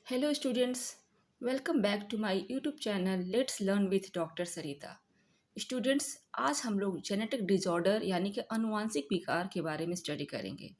Hello students, welcome back to my YouTube channel let's learn with doctor Sarita. Students, आज हम लोग genetic disorder यानी कि आनुवांशिक विकार के बारे में स्टडी करेंगे।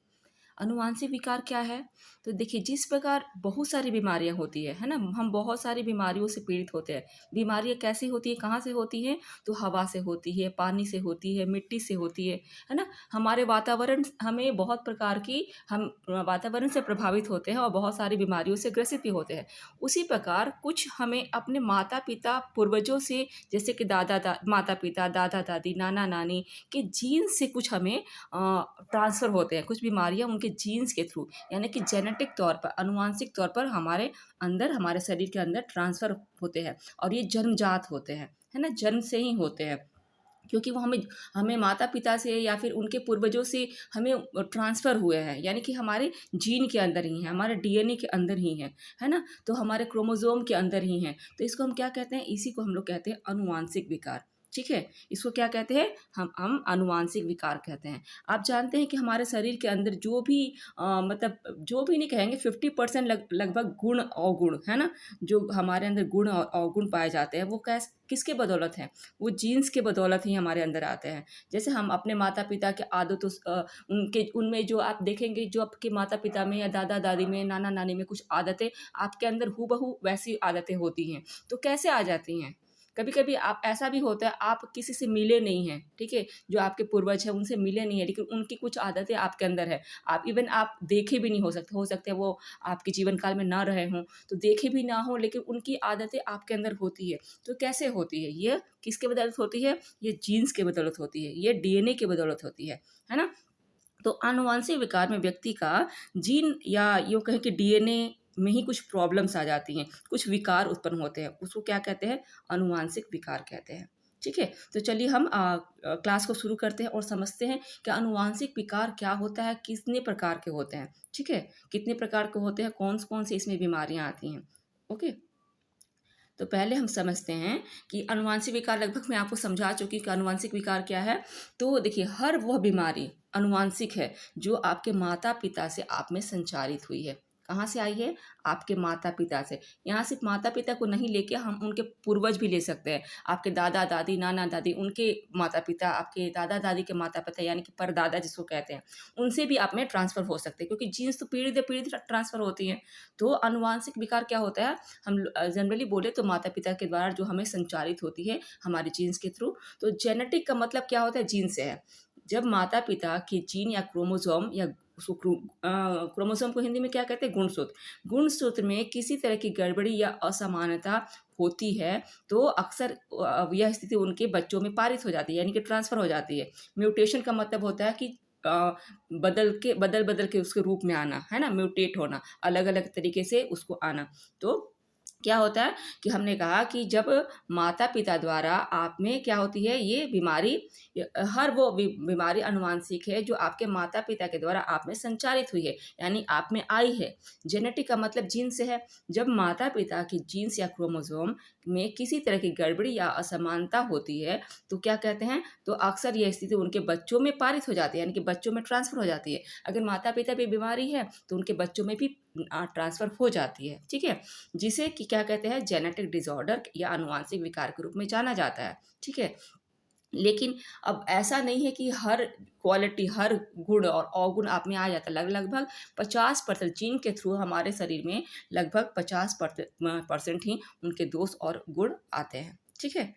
आनुवांशिक विकार क्या है? तो देखिए, जिस प्रकार बहुत सारी बीमारियां होती है ना, हम बहुत सारी बीमारियों से पीड़ित होते हैं। बीमारियां कैसी होती है, कहाँ से होती हैं? तो हवा से होती है, पानी से होती है, मिट्टी से होती है ना। हमारे वातावरण हमें बहुत प्रकार की हम वातावरण से प्रभावित होते हैं और बहुत सारी बीमारियों से ग्रसित भी होते हैं। उसी प्रकार कुछ हमें अपने माता पिता पूर्वजों से, जैसे कि माता पिता, दादा दादी, नाना नानी के जीन से कुछ हमें ट्रांसफ़र होते हैं। कुछ बीमारियां उनके जीन्स के थ्रू, यानी कि जेनेटिक तौर पर, आनुवांशिक तौर पर हमारे अंदर, हमारे शरीर के अंदर ट्रांसफ़र होते हैं। और ये जन्मजात होते हैं, है ना, जन्म से ही होते हैं। क्योंकि वो हमें हमें माता पिता से या फिर उनके पूर्वजों से हमें ट्रांसफ़र हुए हैं, यानी कि हमारे जीन के अंदर ही हैं, हमारे डीएनए के अंदर ही हैं, है ना। तो हमारे क्रोमोसोम के अंदर ही हैं। तो इसको हम क्या कहते हैं? इसी को हम लोग कहते हैं आनुवांशिक विकार। ठीक है, इसको क्या कहते हैं? हम आनुवांशिक विकार कहते हैं। आप जानते हैं कि हमारे शरीर के अंदर जो भी मतलब जो भी नहीं कहेंगे, 50% लगभग गुण अवगुण, है ना। जो हमारे अंदर गुण और अवगुण पाए जाते हैं, वो किसके बदौलत हैं? वो जीन्स के बदौलत ही हमारे अंदर आते हैं। जैसे हम अपने माता पिता के आदतों उनके उनमें जो आप देखेंगे, जो आपके माता पिता में या दादा दादी में, नाना नानी में कुछ आदतें आपके अंदर हूबहू वैसी आदतें होती हैं। तो कैसे आ जाती हैं? कभी कभी आप ऐसा भी होता है, आप किसी से मिले नहीं हैं, ठीक है, जो आपके पूर्वज हैं उनसे मिले नहीं है, लेकिन उनकी कुछ आदतें आपके अंदर है। आप देखे भी नहीं, हो सकते हैं वो आपके जीवन काल में ना रहे हों, तो देखे भी ना हो, लेकिन उनकी आदतें आपके अंदर होती है। तो कैसे होती है? ये किसके बदौलत होती है? ये जीन्स के बदौलत होती है, ये डीएनए के बदौलत होती है ना। तो आनुवांशिक विकार में व्यक्ति का जीन, या यूँ कहें कि डीएनए में ही कुछ प्रॉब्लम्स आ जाती हैं, कुछ विकार उत्पन्न होते हैं। उसको क्या कहते हैं? आनुवांशिक विकार कहते हैं। ठीक है, तो चलिए हम क्लास को शुरू करते हैं और समझते हैं कि आनुवांशिक विकार क्या होता है, कितने प्रकार के होते हैं। ठीक है, कितने प्रकार के होते हैं, कौन कौन सी इसमें बीमारियां आती हैं। ओके, तो पहले हम समझते हैं कि आनुवांशिक विकार, लगभग मैं आपको समझा चुकी हूँ कि आनुवांशिक विकार क्या है। तो देखिए, हर वह बीमारी आनुवांशिक है जो आपके माता पिता से आप में संचारित हुई है। कहाँ से आई है? आपके माता पिता से। यहाँ सिर्फ माता पिता को नहीं लेके हम उनके पूर्वज भी ले सकते हैं। आपके दादा दादी, नाना दादी, उनके माता पिता, आपके दादा दादी के माता पिता, यानी कि परदादा जिसको कहते हैं, उनसे भी आप में ट्रांसफ़र हो सकते हैं, क्योंकि जीन्स तो पीढ़ी दर पीढ़ी ट्रांसफ़र होती हैं। तो आनुवांशिक विकार क्या होता है? हम जनरली बोले तो माता पिता के द्वारा जो हमें संचारित होती है हमारे जीन्स के थ्रू। तो जेनेटिक का मतलब क्या होता है? जीन से है। जब माता पिता के जीन या क्रोमोसोम, या उसको क्रोमोसोम को हिंदी में क्या कहते हैं? गुणसूत्र। गुणसूत्र में किसी तरह की गड़बड़ी या असमानता होती है, तो अक्सर यह स्थिति उनके बच्चों में पारित हो जाती है, यानी कि ट्रांसफ़र हो जाती है। म्यूटेशन का मतलब होता है कि बदल बदल के उसके रूप में आना, है ना, म्यूटेट होना, अलग अलग तरीके से उसको आना। तो क्या होता है कि हमने कहा कि जब माता पिता द्वारा आप में क्या होती है ये बीमारी, हर वो बीमारी अनुवांशिक है जो आपके माता पिता के द्वारा आप में संचारित हुई है, यानी आप में आई है। जेनेटिक का मतलब जीन से है। जब माता पिता की जीन्स या क्रोमोसोम में किसी तरह की गड़बड़ी या असमानता होती है, तो क्या कहते हैं? तो अक्सर यह स्थिति उनके बच्चों में पारित हो जाती है, यानी कि बच्चों में ट्रांसफ़र हो जाती है। अगर माता पिता भी बीमारी है तो उनके बच्चों में भी ट्रांसफ़र हो जाती है। ठीक है, जिसे कि क्या कहते हैं? जेनेटिक डिसऑर्डर या आनुवांशिक विकार के रूप में जाना जाता है। ठीक है, लेकिन अब ऐसा नहीं है कि हर क्वालिटी, हर गुण और अवगुण आप में आ जाता है। लगभग 50% जीन के थ्रू हमारे शरीर में लगभग 50% ही उनके दोष और गुण आते हैं। ठीक है,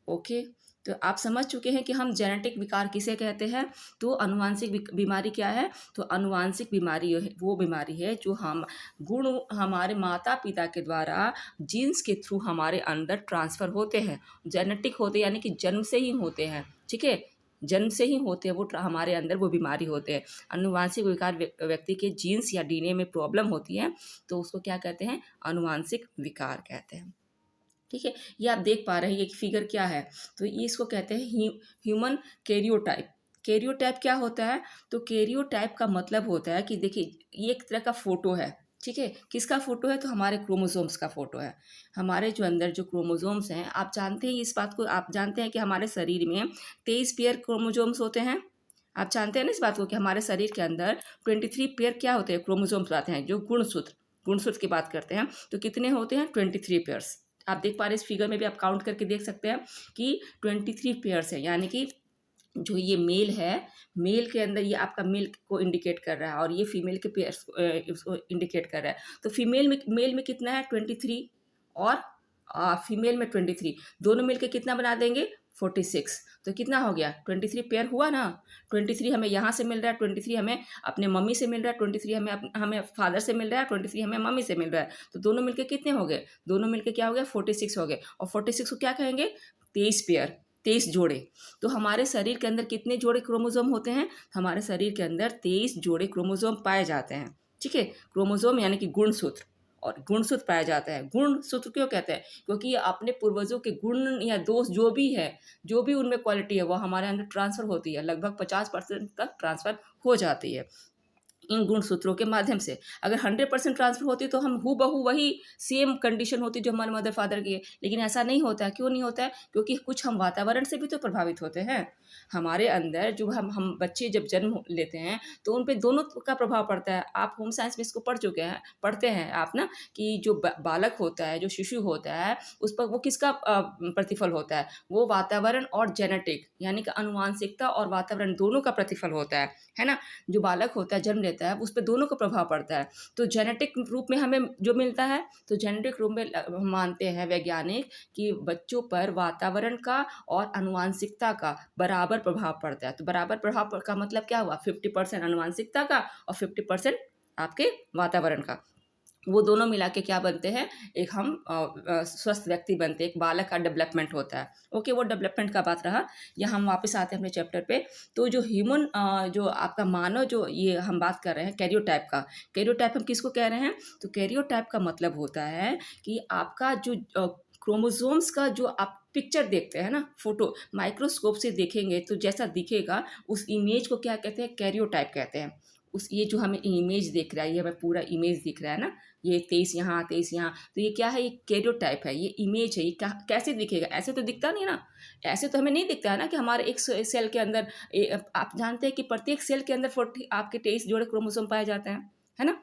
ओके, तो आप समझ चुके हैं कि हम जेनेटिक विकार किसे कहते हैं। तो आनुवांशिक बीमारी क्या है? तो आनुवांशिक बीमारी वो बीमारी है जो हम गुण हमारे माता पिता के द्वारा जीन्स के थ्रू हमारे अंदर ट्रांसफ़र होते हैं। जेनेटिक होते हैं, यानी कि जन्म से ही होते हैं। ठीक है, जन्म से ही होते हैं वो, हमारे अंदर वो बीमारी होते हैं। आनुवांशिक विकार व्यक्ति के जीन्स या डीएनए में प्रॉब्लम होती है, तो उसको क्या कहते हैं? आनुवांशिक विकार कहते हैं। ठीक है, ये आप देख पा रहे हैं, ये फिगर क्या है? तो ये इसको कहते हैं ह्यूमन कैरियोटाइप। कैरियोटाइप क्या होता है? तो कैरियोटाइप का मतलब होता है कि देखिए, ये एक तरह का फोटो है। ठीक है, किसका फोटो है? तो हमारे क्रोमोसोम्स का फोटो है। हमारे जो अंदर जो क्रोमोसोम्स हैं, आप जानते हैं इस बात को, आप जानते हैं कि हमारे शरीर में 23 पेयर क्रोमोसोम्स होते हैं। आप जानते हैं ना इस बात को कि हमारे शरीर के अंदर 23 पेयर क्या होते हैं? क्रोमोसोम्स आते हैं, जो गुणसूत्र। गुणसूत्र की बात करते हैं तो कितने होते हैं 23 पेयर्स। आप देख पा रहे हैं इस फिगर में भी, आप काउंट करके देख सकते हैं कि 23 पेयर्स है, यानी कि जो ये मेल है, मेल के अंदर ये आपका मेल को इंडिकेट कर रहा है और ये फीमेल के पेयर्स उसको इंडिकेट कर रहा है। तो फीमेल में, मेल में कितना है 23 और फीमेल में 23, दोनों मिलके कितना बना देंगे 46। तो कितना हो गया 23 पेयर हुआ ना। 23 हमें यहाँ से मिल रहा है, 23 हमें अपने मम्मी से मिल रहा है, 23 हमें फादर से मिल रहा है, 23 हमें मम्मी से मिल रहा है। तो दोनों मिलके कितने हो गए, दोनों मिलके क्या हो गया 46 हो गए। और 46 को क्या कहेंगे 23 पेयर, 23 जोड़े। तो हमारे शरीर के अंदर कितने जोड़े क्रोमोसोम होते हैं, हमारे शरीर के अंदर 23 जोड़े क्रोमोसोम पाए जाते हैं। ठीक है, क्रोमोसोम यानी कि गुणसूत्र, और गुणसूत्र पाया जाता है। गुणसूत्र क्यों कहते हैं, क्योंकि अपने पूर्वजों के गुण या दोष जो भी है, जो भी उनमें क्वालिटी है वो हमारे अंदर ट्रांसफर होती है, लगभग 50% तक ट्रांसफर हो जाती है इन गुणसूत्रों के माध्यम से। अगर 100% ट्रांसफर होती तो हम हूबहू वही सेम कंडीशन होती जो हमारे मदर फादर की है, लेकिन ऐसा नहीं होता है। क्यों नहीं होता है, क्योंकि कुछ हम वातावरण से भी तो प्रभावित होते हैं। हमारे अंदर जो हम बच्चे जब जन्म लेते हैं तो उन पे दोनों का प्रभाव पड़ता है। आप होम साइंस में इसको पढ़ चुके हैं, पढ़ते हैं आप ना, कि जो बालक होता है, जो शिशु होता है, उस पर वो किसका प्रतिफल होता है, वो वातावरण और जेनेटिक यानी कि आनुवांशिकता और वातावरण दोनों का प्रतिफल होता है ना। जो बालक होता है जन्म लेता है उस पर दोनों का प्रभाव पड़ता है। तो जेनेटिक रूप में हमें जो मिलता है, तो जेनेटिक रूप में हम मानते हैं वैज्ञानिक कि बच्चों पर वातावरण का और आनुवांशिकता का बराबर प्रभाव पड़ता है। तो बराबर प्रभाव का मतलब क्या हुआ, 50% आनुवांशिकता का और 50% आपके वातावरण का, वो दोनों मिला के क्या बनते हैं, एक हम स्वस्थ व्यक्ति बनते हैं, एक बालक का डेवलपमेंट होता है। ओके, वो डेवलपमेंट का बात रहा। यहाँ हम वापस आते हैं अपने चैप्टर पे। तो जो ह्यूमन जो आपका मानव, जो ये हम बात कर रहे हैं कैरियोटाइप का, कैरियोटाइप हम किसको कह रहे हैं, तो कैरियोटाइप का मतलब होता है कि आपका जो क्रोमोसोम्स का जो आप पिक्चर देखते हैं ना, फोटो माइक्रोस्कोप से देखेंगे तो जैसा दिखेगा उस इमेज को क्या कहते हैं, कैरियोटाइप कहते हैं। उस ये जो हमें इमेज दिख रहा है, ये हमें पूरा इमेज दिख रहा है ना, ये 23 यहाँ 23 यहाँ, तो ये क्या है, ये कैरियोटाइप है, ये इमेज है। ये कैसे दिखेगा, ऐसे तो दिखता नहीं ना, ऐसे तो हमें नहीं दिखता है ना कि हमारे एक सेल के अंदर आप जानते हैं कि प्रत्येक सेल के अंदर 40 आपके 23 जोड़े क्रोमोसोम पाए जाते हैं, है ना।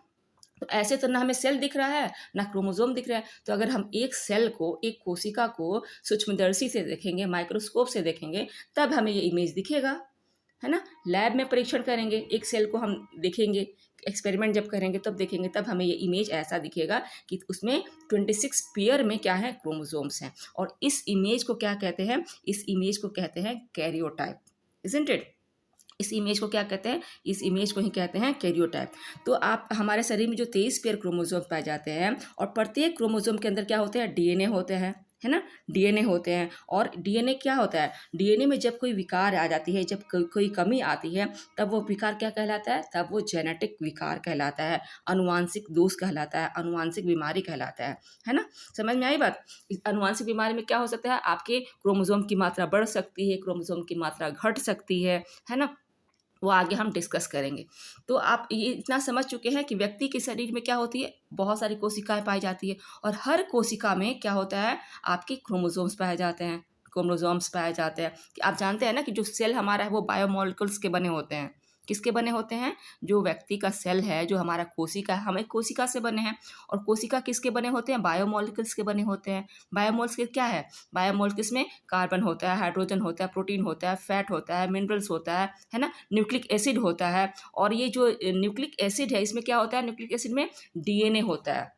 तो ऐसे तो ना हमें सेल दिख रहा है ना क्रोमोसोम दिख रहा है। तो अगर हम एक सेल को, एक कोशिका को सूक्ष्मदर्शी से देखेंगे, माइक्रोस्कोप से देखेंगे, तब हमें ये इमेज दिखेगा, है ना। लैब में परीक्षण करेंगे, एक सेल को हम देखेंगे, एक्सपेरिमेंट जब करेंगे तब देखेंगे, तब हमें ये इमेज ऐसा दिखेगा कि उसमें 26 पेयर में क्या है, क्रोमोसोम्स हैं। और इस इमेज को क्या कहते हैं, इस इमेज को कहते हैं कैरियोटाइप, इजंट इट। इस इमेज को क्या कहते हैं, इस इमेज को ही कहते हैं कैरियोटाइप। तो आप हमारे शरीर में जो 23 पेयर क्रोमोसोम पाए जाते हैं, और प्रत्येक क्रोमोसोम के अंदर क्या होते हैं, डीएनए होते हैं, है ना, डीएनए होते हैं। और डीएनए क्या होता है, डीएनए में जब कोई विकार आ जाती है, जब कोई कमी आती है, तब वो विकार क्या कहलाता है, तब वो जेनेटिक विकार कहलाता है, अनुवांशिक दोष कहलाता है, अनुवांशिक बीमारी कहलाता है ना। समझ में आई बात। इस अनुवांशिक बीमारी में क्या हो सकता है, आपके क्रोमोसोम की मात्रा बढ़ सकती है, क्रोमोसोम की मात्रा घट सकती है ना। वो आगे हम डिस्कस करेंगे। तो आप ये इतना समझ चुके हैं कि व्यक्ति के शरीर में क्या होती है, बहुत सारी कोशिकाएं पाई जाती है, और हर कोशिका में क्या होता है, आपके क्रोमोसोम्स पाए जाते हैं, क्रोमोसोम्स पाए जाते हैं। कि आप जानते हैं ना कि जो सेल हमारा है वो बायोमोलिकुल्स के बने होते हैं। किसके बने होते हैं, जो व्यक्ति का सेल है, जो हमारा कोशिका है, हम एक कोशिका से बने हैं। और कोशिका किसके बने होते हैं, बायोमोलिकुल्स के बने होते हैं। बायोमोलिकुल्स क्या है, बायोमोलिकुल्स में कार्बन होता है, हाइड्रोजन होता है, प्रोटीन होता है, फैट होता है, मिनरल्स होता है ना, न्यूक्लिक एसिड होता है। और ये जो न्यूक्लिक एसिड है, इसमें क्या होता है, न्यूक्लिक एसिड में डीएनए होता है।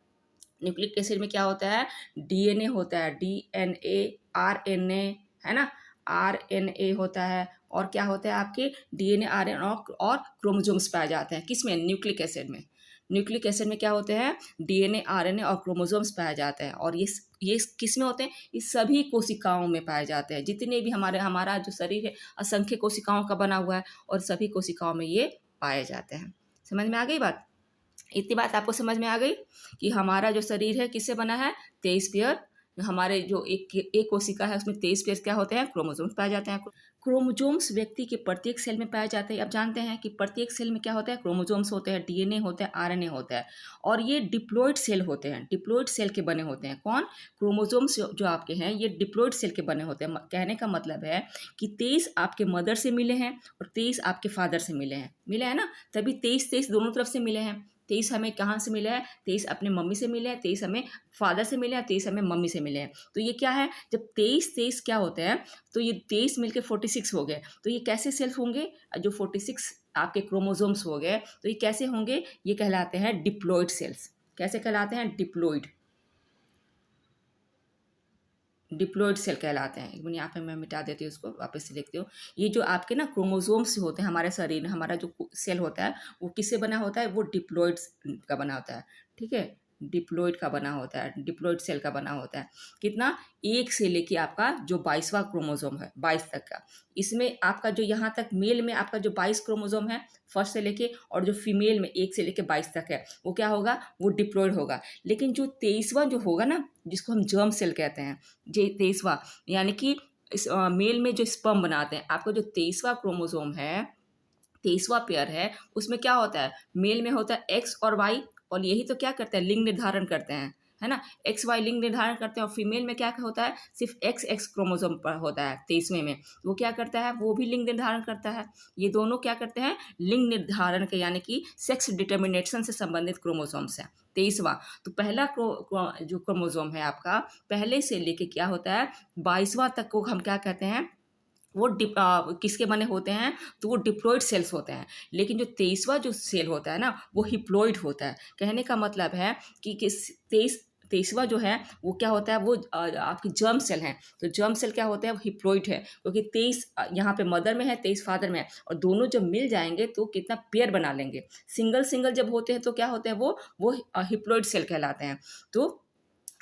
न्यूक्लिक एसिड में क्या होता है, डीएनए होता है, डीएनए, आरएनए, है ना, आरएनए होता है। और क्या होता है आपके डीएनए, आरएनए और क्रोमोसोम्स पाए जाते हैं, किसमें, न्यूक्लिक एसिड में। न्यूक्लिक एसिड में क्या होते हैं, डीएनए, आरएनए और क्रोमोसोम्स पाए जाते हैं। और ये किस में होते हैं, ये सभी कोशिकाओं में पाए जाते हैं। जितने भी हमारा जो शरीर है असंख्य कोशिकाओं का बना हुआ है, और सभी कोशिकाओं में ये पाए जाते हैं। समझ में आ गई बात। इतनी बात आपको समझ में आ गई कि हमारा जो शरीर है किससे बना है, 23 पेयर। हमारे जो एक कोशिका है उसमें 23 पेयर क्या होते हैं, क्रोमोसोम्स पाए जाते हैं। क्रोमोसोम्स व्यक्ति के प्रत्येक सेल में पाए जाते हैं। अब जानते हैं कि प्रत्येक सेल में क्या होता है, क्रोमोसोम्स होते हैं, डीएनए होता है, आरएनए होता है। और ये डिप्लॉइड सेल होते हैं, डिप्लॉइड सेल के बने होते हैं। कौन, क्रोमोसोम्स जो आपके हैं ये डिप्लॉइड सेल के बने होते हैं। कहने का मतलब है कि 23 आपके मदर से मिले हैं और 23 आपके फादर से मिले हैं, मिले हैं ना, तभी 23 23 दोनों तरफ से मिले हैं। 23 हमें कहाँ से मिला है? 23 अपने मम्मी से मिले हैं, 23 हमें फादर से मिले हैं, 23 हमें मम्मी से मिले हैं। तो ये क्या है, जब 23 क्या होते हैं, तो ये 23 मिलके 46 हो गए। तो ये कैसे सेल्फ होंगे? जो 46 आपके क्रोमोसोम्स हो गए, तो ये कैसे होंगे? ये कहलाते हैं डिप्लॉइड सेल्स। कैसे कहलाते हैं? डिप्लॉइड। डिप्लॉइड सेल कहलाते हैं। एक मिनट यहाँ पे मैं मिटा देती हूँ, उसको वापस से लिखती हूँ। ये जो आपके ना क्रोमोसोम्स होते हैं हमारे शरीर में, हमारा जो सेल होता है वो किससे बना होता है? वो डिप्लॉइड का बना होता है। ठीक है, डिप्लॉइड का बना होता है, डिप्लॉइड सेल का बना होता है। कितना? एक से लेके आपका जो 22वां क्रोमोसोम है, 22 तक का। इसमें आपका जो यहाँ तक मेल में आपका जो 22 क्रोमोसोम है फर्स्ट से लेके, और जो फीमेल में 1 से लेके 22 तक है, वो क्या होगा? वो डिप्लॉइड होगा। लेकिन जो 23वां जो होगा ना, जिसको हम जर्म सेल कहते हैं, जे 23वां, यानी कि इस मेल में जो स्पर्म बनाते हैं, आपका जो 23वां क्रोमोसोम है, 23वां पेयर है, उसमें क्या होता है? मेल में होता है एक्स और वाई, और यही तो क्या करते हैं? लिंग निर्धारण करते हैं, है ना? एक्स वाई लिंग निर्धारण करते हैं। और फीमेल में क्या होता है? सिर्फ एक्स एक्स क्रोमोसोम पर होता है 23वें में। वो क्या करता है? वो भी लिंग निर्धारण करता है। ये दोनों क्या करते हैं? लिंग निर्धारण के, यानी कि सेक्स डिटर्मिनेशन से संबंधित क्रोमोसोम्स है 23वां। तो पहला जो क्रोमोसोम है आपका, पहले से लेके क्या होता है 22वां तक को हम क्या कहते हैं? वो किसके बने होते हैं? तो वो डिप्लॉइड सेल्स होते हैं। लेकिन जो 23वां जो सेल होता है ना, वो हिप्लॉइड होता है। कहने का मतलब है कि किस 23वां जो है वो क्या होता है? वो आपकी जर्म सेल हैं। तो जर्म सेल क्या होता है? वो हिप्लॉइड है, क्योंकि 23 यहाँ पे मदर में है, 23 फादर में है, और दोनों जब मिल जाएंगे तो कितना पेयर बना लेंगे। सिंगल सिंगल जब होते हैं तो क्या होते हैं? वो हिप्लॉइड सेल कहलाते हैं। तो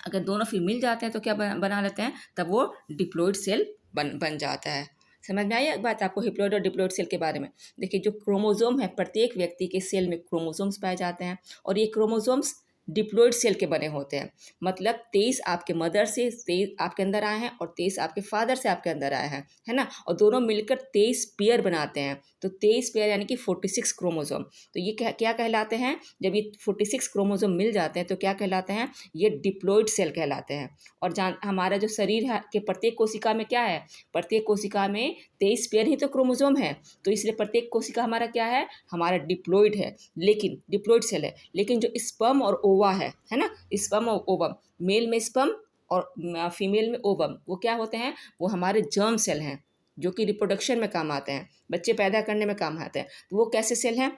अगर दोनों फिर मिल जाते हैं तो क्या बना लेते हैं? तब वो डिप्लॉइड सेल बन जाता है। समझ में आई एक बात आपको हिप्लॉइड और डिप्लॉइड सेल के बारे में? देखिए, जो क्रोमोसोम है, प्रत्येक व्यक्ति के सेल में क्रोमोसोम्स पाए जाते हैं, और ये क्रोमोसोम्स डिप्लॉइड सेल के बने होते हैं। मतलब 23 आपके मदर से 23 आपके अंदर आए हैं, और 23 आपके फादर से आपके अंदर आए हैं, है ना? और दोनों मिलकर 23 पेयर बनाते हैं। तो 23 पेयर यानी कि 46 क्रोमोसोम। तो ये क्या कहलाते हैं? जब ये 46 क्रोमोसोम मिल जाते हैं तो क्या कहलाते हैं? ये डिप्लॉइड सेल कहलाते हैं। और हमारा जो शरीर है के प्रत्येक कोशिका में क्या है? प्रत्येक कोशिका में 23 पेयर ही तो क्रोमोसोम है। तो इसलिए प्रत्येक कोशिका हमारा क्या है? हमारा डिप्लॉइड है, लेकिन डिप्लॉइड सेल है। लेकिन जो स्पर्म और ओवा है ना? स्पर्म और ओवम, मेल में स्पर्म और फीमेल में ओवम, वो क्या होते हैं? वो हमारे जर्म सेल हैं, जो कि रिप्रोडक्शन में काम आते हैं, बच्चे पैदा करने में काम आते हैं। तो वो कैसे सेल हैं?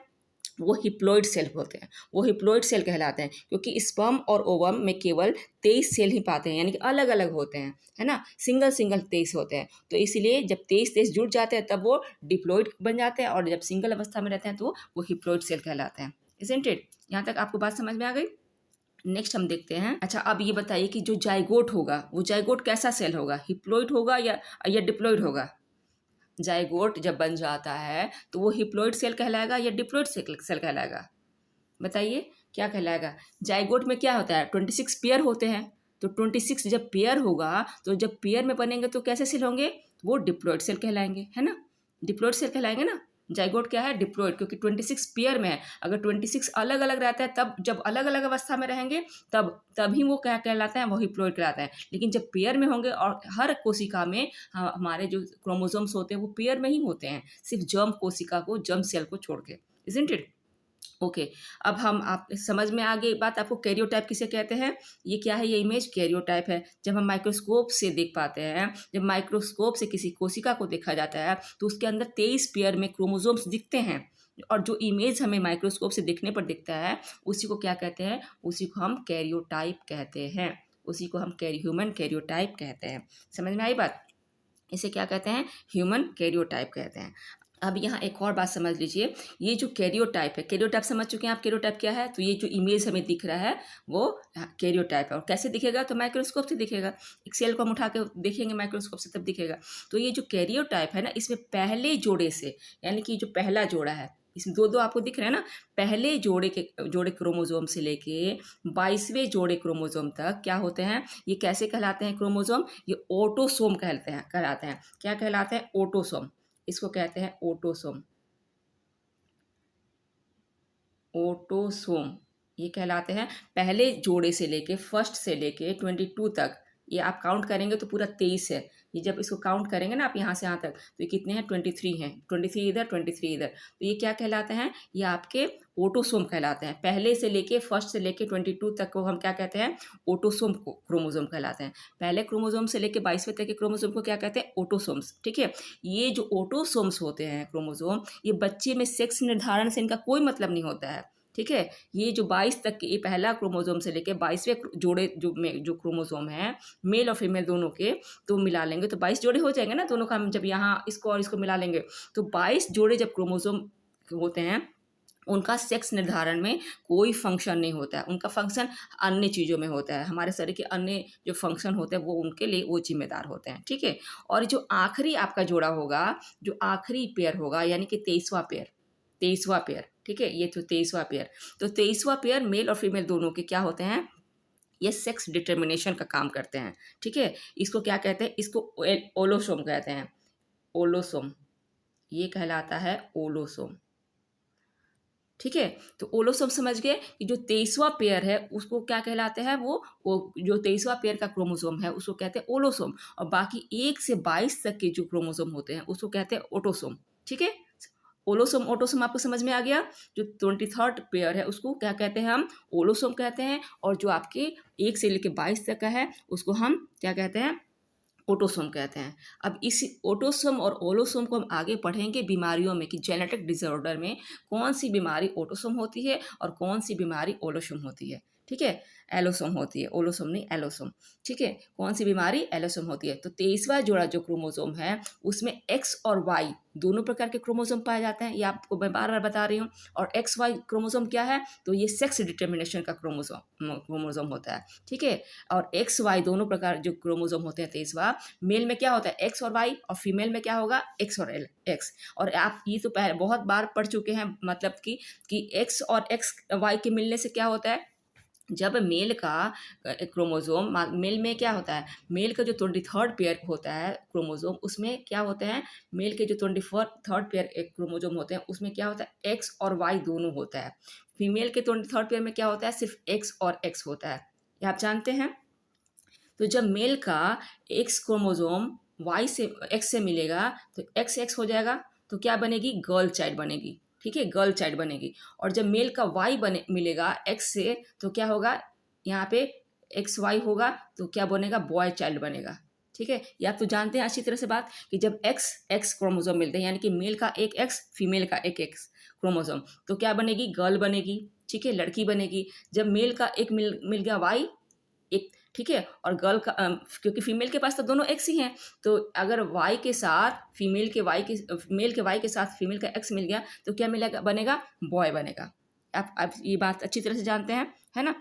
वो हिप्लॉइड सेल होते हैं। वो हिप्लॉइड सेल कहलाते हैं, क्योंकि स्पर्म और ओवम में केवल 23 सेल ही पाते हैं, यानी कि अलग अलग होते हैं, है ना? सिंगल सिंगल 23 होते हैं। तो इसलिए जब 23 जुड़ जाते हैं तब वो डिप्लॉइड बन जाते हैं, और जब सिंगल अवस्था में रहते हैं तो वो हिप्लॉइड सेल कहलाते हैं। Isn't it? यहाँ तक आपको बात समझ में आ गई? नेक्स्ट हम देखते हैं। अच्छा, अब ये बताइए कि जो जाइगोट होगा, वो जाइगोट कैसा सेल होगा? हिप्लॉइड होगा या डिप्लॉइड होगा? जाइगोट जब बन जाता है तो वो हिप्लॉइड सेल कहलाएगा या डिप्लॉइड सेल कहलाएगा? बताइए क्या कहलाएगा? जाइगोट में क्या होता है? 26 पेयर होते हैं। तो 26 जब पेयर होगा, तो जब पेयर में बनेंगे तो कैसे सेल होंगे? वो डिप्लॉइड सेल कहलाएंगे, है ना? डिप्लॉइड सेल कहलाएंगे ना? जाइगोट क्या है? डिप्लॉइड, क्योंकि 26 पेयर में है। अगर 26 अलग अलग रहता है, तब जब अलग अलग अवस्था में रहेंगे तभी वो क्या कहलाता है? वो हिप्लॉइड कहलाता है। लेकिन जब पेयर में होंगे, और हर कोशिका में हमारे जो क्रोमोसोम्स होते हैं वो पेयर में ही होते हैं, सिर्फ जर्म कोशिका को, जर्म सेल को छोड़ के। Isn't it? ओके। अब हम आप समझ में आ गई बात आपको कैरियोटाइप किसे कहते हैं? ये क्या है? ये इमेज कैरियोटाइप है। जब हम माइक्रोस्कोप से देख पाते हैं, जब माइक्रोस्कोप से किसी कोशिका को देखा जाता है तो उसके अंदर 23 पेयर में क्रोमोसोम्स दिखते हैं, और जो इमेज हमें माइक्रोस्कोप से देखने पर दिखता है उसी को क्या कहते हैं? उसी को हम कैरियोटाइप कहते हैं। उसी को हम ह्यूमन कैरियोटाइप कहते हैं। समझ में आई बात? इसे क्या कहते हैं? ह्यूमन कैरियोटाइप कहते हैं। अब यहाँ एक और बात समझ लीजिए। ये जो कैरियोटाइप है, कैरियोटाइप समझ चुके हैं आप? कैरियोटाइप क्या है? तो ये जो इमेज हमें दिख रहा है वो कैरियोटाइप है। और कैसे दिखेगा? तो माइक्रोस्कोप से दिखेगा। एक सेल को हम उठा के देखेंगे माइक्रोस्कोप से, तब दिखेगा। तो ये जो कैरियोटाइप है ना, इसमें पहले जोड़े से, यानी कि जो पहला जोड़ा है, इसमें दो आपको दिख रहे हैं ना, पहले जोड़े क्रोमोसोम से लेके 22वें जोड़े क्रोमोसोम तक क्या होते हैं? ये कैसे कहलाते हैं क्रोमोसोम? ये ऑटोसोम कहलाते हैं। क्या कहलाते हैं? ऑटोसोम। इसको कहते हैं ऑटोसोम। ऑटोसोम ये कहलाते हैं पहले जोड़े से लेके, फर्स्ट से लेके 22 तक। ये आप काउंट करेंगे तो पूरा 23 है। ये जब इसको काउंट करेंगे ना आप यहाँ से यहाँ तक, तो ये कितने हैं? 23 हैं। 23 इधर, 23 इधर। तो ये क्या कहलाते हैं? ये आपके ऑटोसोम कहलाते हैं। पहले से लेके फर्स्ट से लेके 22 तक को हम क्या कहते हैं, ऑटोसोम को क्रोमोसोम कहलाते हैं। पहले क्रोमोसोम से लेके 22वें तक के क्रोमोसोम को क्या कहते हैं, ऑटोसोम्स। ठीक है, ये जो ऑटोसोम्स होते हैं क्रोमोसोम, ये बच्चे में सेक्स निर्धारण से इनका कोई मतलब नहीं होता है। ठीक है, ये जो 22 तक के, ये पहला क्रोमोसोम से लेके 22वें जोड़े जो क्रोमोसोम है मेल और फीमेल दोनों के, तो मिला लेंगे तो 22 जोड़े हो जाएंगे ना दोनों का। हम जब यहाँ इसको और इसको मिला लेंगे तो 22 जोड़े जब क्रोमोसोम होते हैं, उनका सेक्स निर्धारण में कोई फंक्शन नहीं होता है। उनका फंक्शन अन्य चीज़ों में होता है। हमारे शरीर के अन्य जो फंक्शन होते हैं वो उनके लिए वो जिम्मेदार होते हैं। ठीक है, और जो आखिरी आपका जोड़ा होगा, जो आखिरी पेयर होगा, यानी कि 23वां पेयर। ठीक है, ये तो 23वां पेयर। तो 23वां पेयर मेल और फीमेल दोनों के क्या होते हैं, ये सेक्स डिटर्मिनेशन का काम करते हैं। ठीक है, इसको क्या कहते हैं, इसको ओलोसोम कहते हैं। ओलोसोम, ये कहलाता है ओलोसोम। ठीक है, तो ओलोसोम समझ गए कि जो 23वां पेयर है उसको क्या कहलाते हैं, वो जो 23वां पेयर का क्रोमोसोम है उसको कहते हैं ओलोसोम, और बाकी 1 से 22 तक के जो क्रोमोसोम होते हैं उसको कहते हैं ऑटोसोम। ठीक है, ओलोसोम ऑटोसोम आपको समझ में आ गया। जो 23rd पेयर है उसको क्या कहते हैं, हम ओलोसोम कहते हैं, और जो आपके 1 से लेकर 22 तक का है उसको हम क्या कहते हैं, ऑटोसोम कहते हैं। अब इस ऑटोसोम और ओलोसोम को हम आगे पढ़ेंगे बीमारियों में, कि जेनेटिक डिसऑर्डर में कौन सी बीमारी ऑटोसोम होती है और कौन सी बीमारी ओलोसोम होती है। ठीक है, एलोसोम होती है, ओलोसोम नहीं एलोसोम। ठीक है, कौन सी बीमारी एलोसोम होती है। तो 23वां जोड़ा जो क्रोमोसोम है उसमें एक्स और वाई दोनों प्रकार के क्रोमोसोम पाए जाते हैं, ये आपको मैं बार बार बता रही हूँ। और एक्स वाई क्रोमोसोम क्या है, तो ये सेक्स डिटर्मिनेशन का क्रोमोसोम होता है। ठीक है, और एक्स वाई दोनों प्रकार जो क्रोमोसोम होते हैं 23वां, मेल में क्या होता है एक्स और वाई, और फीमेल में क्या होगा एक्स और एल एक्स। और आप ये तो पहले बहुत बार पढ़ चुके हैं, मतलब कि एक्स और एक्स वाई के मिलने से क्या होता है, जब मेल का क्रोमोसोम, मेल में क्या होता है, मेल का जो 23rd पेयर होता है क्रोमोसोम उसमें क्या होते हैं, मेल के जो 24th पेयर क्रोमोसोम होते हैं उसमें क्या होता है एक्स और वाई दोनों होता है। फीमेल के 23rd पेयर में क्या होता है, सिर्फ एक्स और एक्स होता है, ये आप जानते हैं। तो जब मेल का एक्स क्रोमोसोम वाई से एक्स से मिलेगा तो एक्स एक्स हो जाएगा, तो क्या बनेगी, गर्ल चाइल्ड बनेगी। ठीक है, गर्ल चाइल्ड बनेगी। और जब मेल का वाई बने मिलेगा एक्स से, तो क्या होगा, यहाँ पे एक्स वाई होगा, तो क्या बनेगा, बॉय चाइल्ड बनेगा। ठीक है, ये आप तो जानते हैं अच्छी तरह से बात, कि जब एक्स एक्स क्रोमोसोम मिलते हैं, यानी कि मेल का एक एक्स फीमेल का एक एक्स क्रोमोसोम, तो क्या बनेगी, गर्ल बनेगी। ठीक है, लड़की बनेगी। जब मेल का एक मिल गया वाई एक, ठीक है, और गर्ल का क्योंकि फीमेल के पास तो दोनों एक्स ही हैं, तो अगर वाई के साथ फीमेल के वाई के मेल के वाई के साथ फीमेल का एक्स मिल गया तो क्या मिलेगा, बनेगा बॉय बनेगा। आप ये बात अच्छी तरह से जानते हैं, है ना।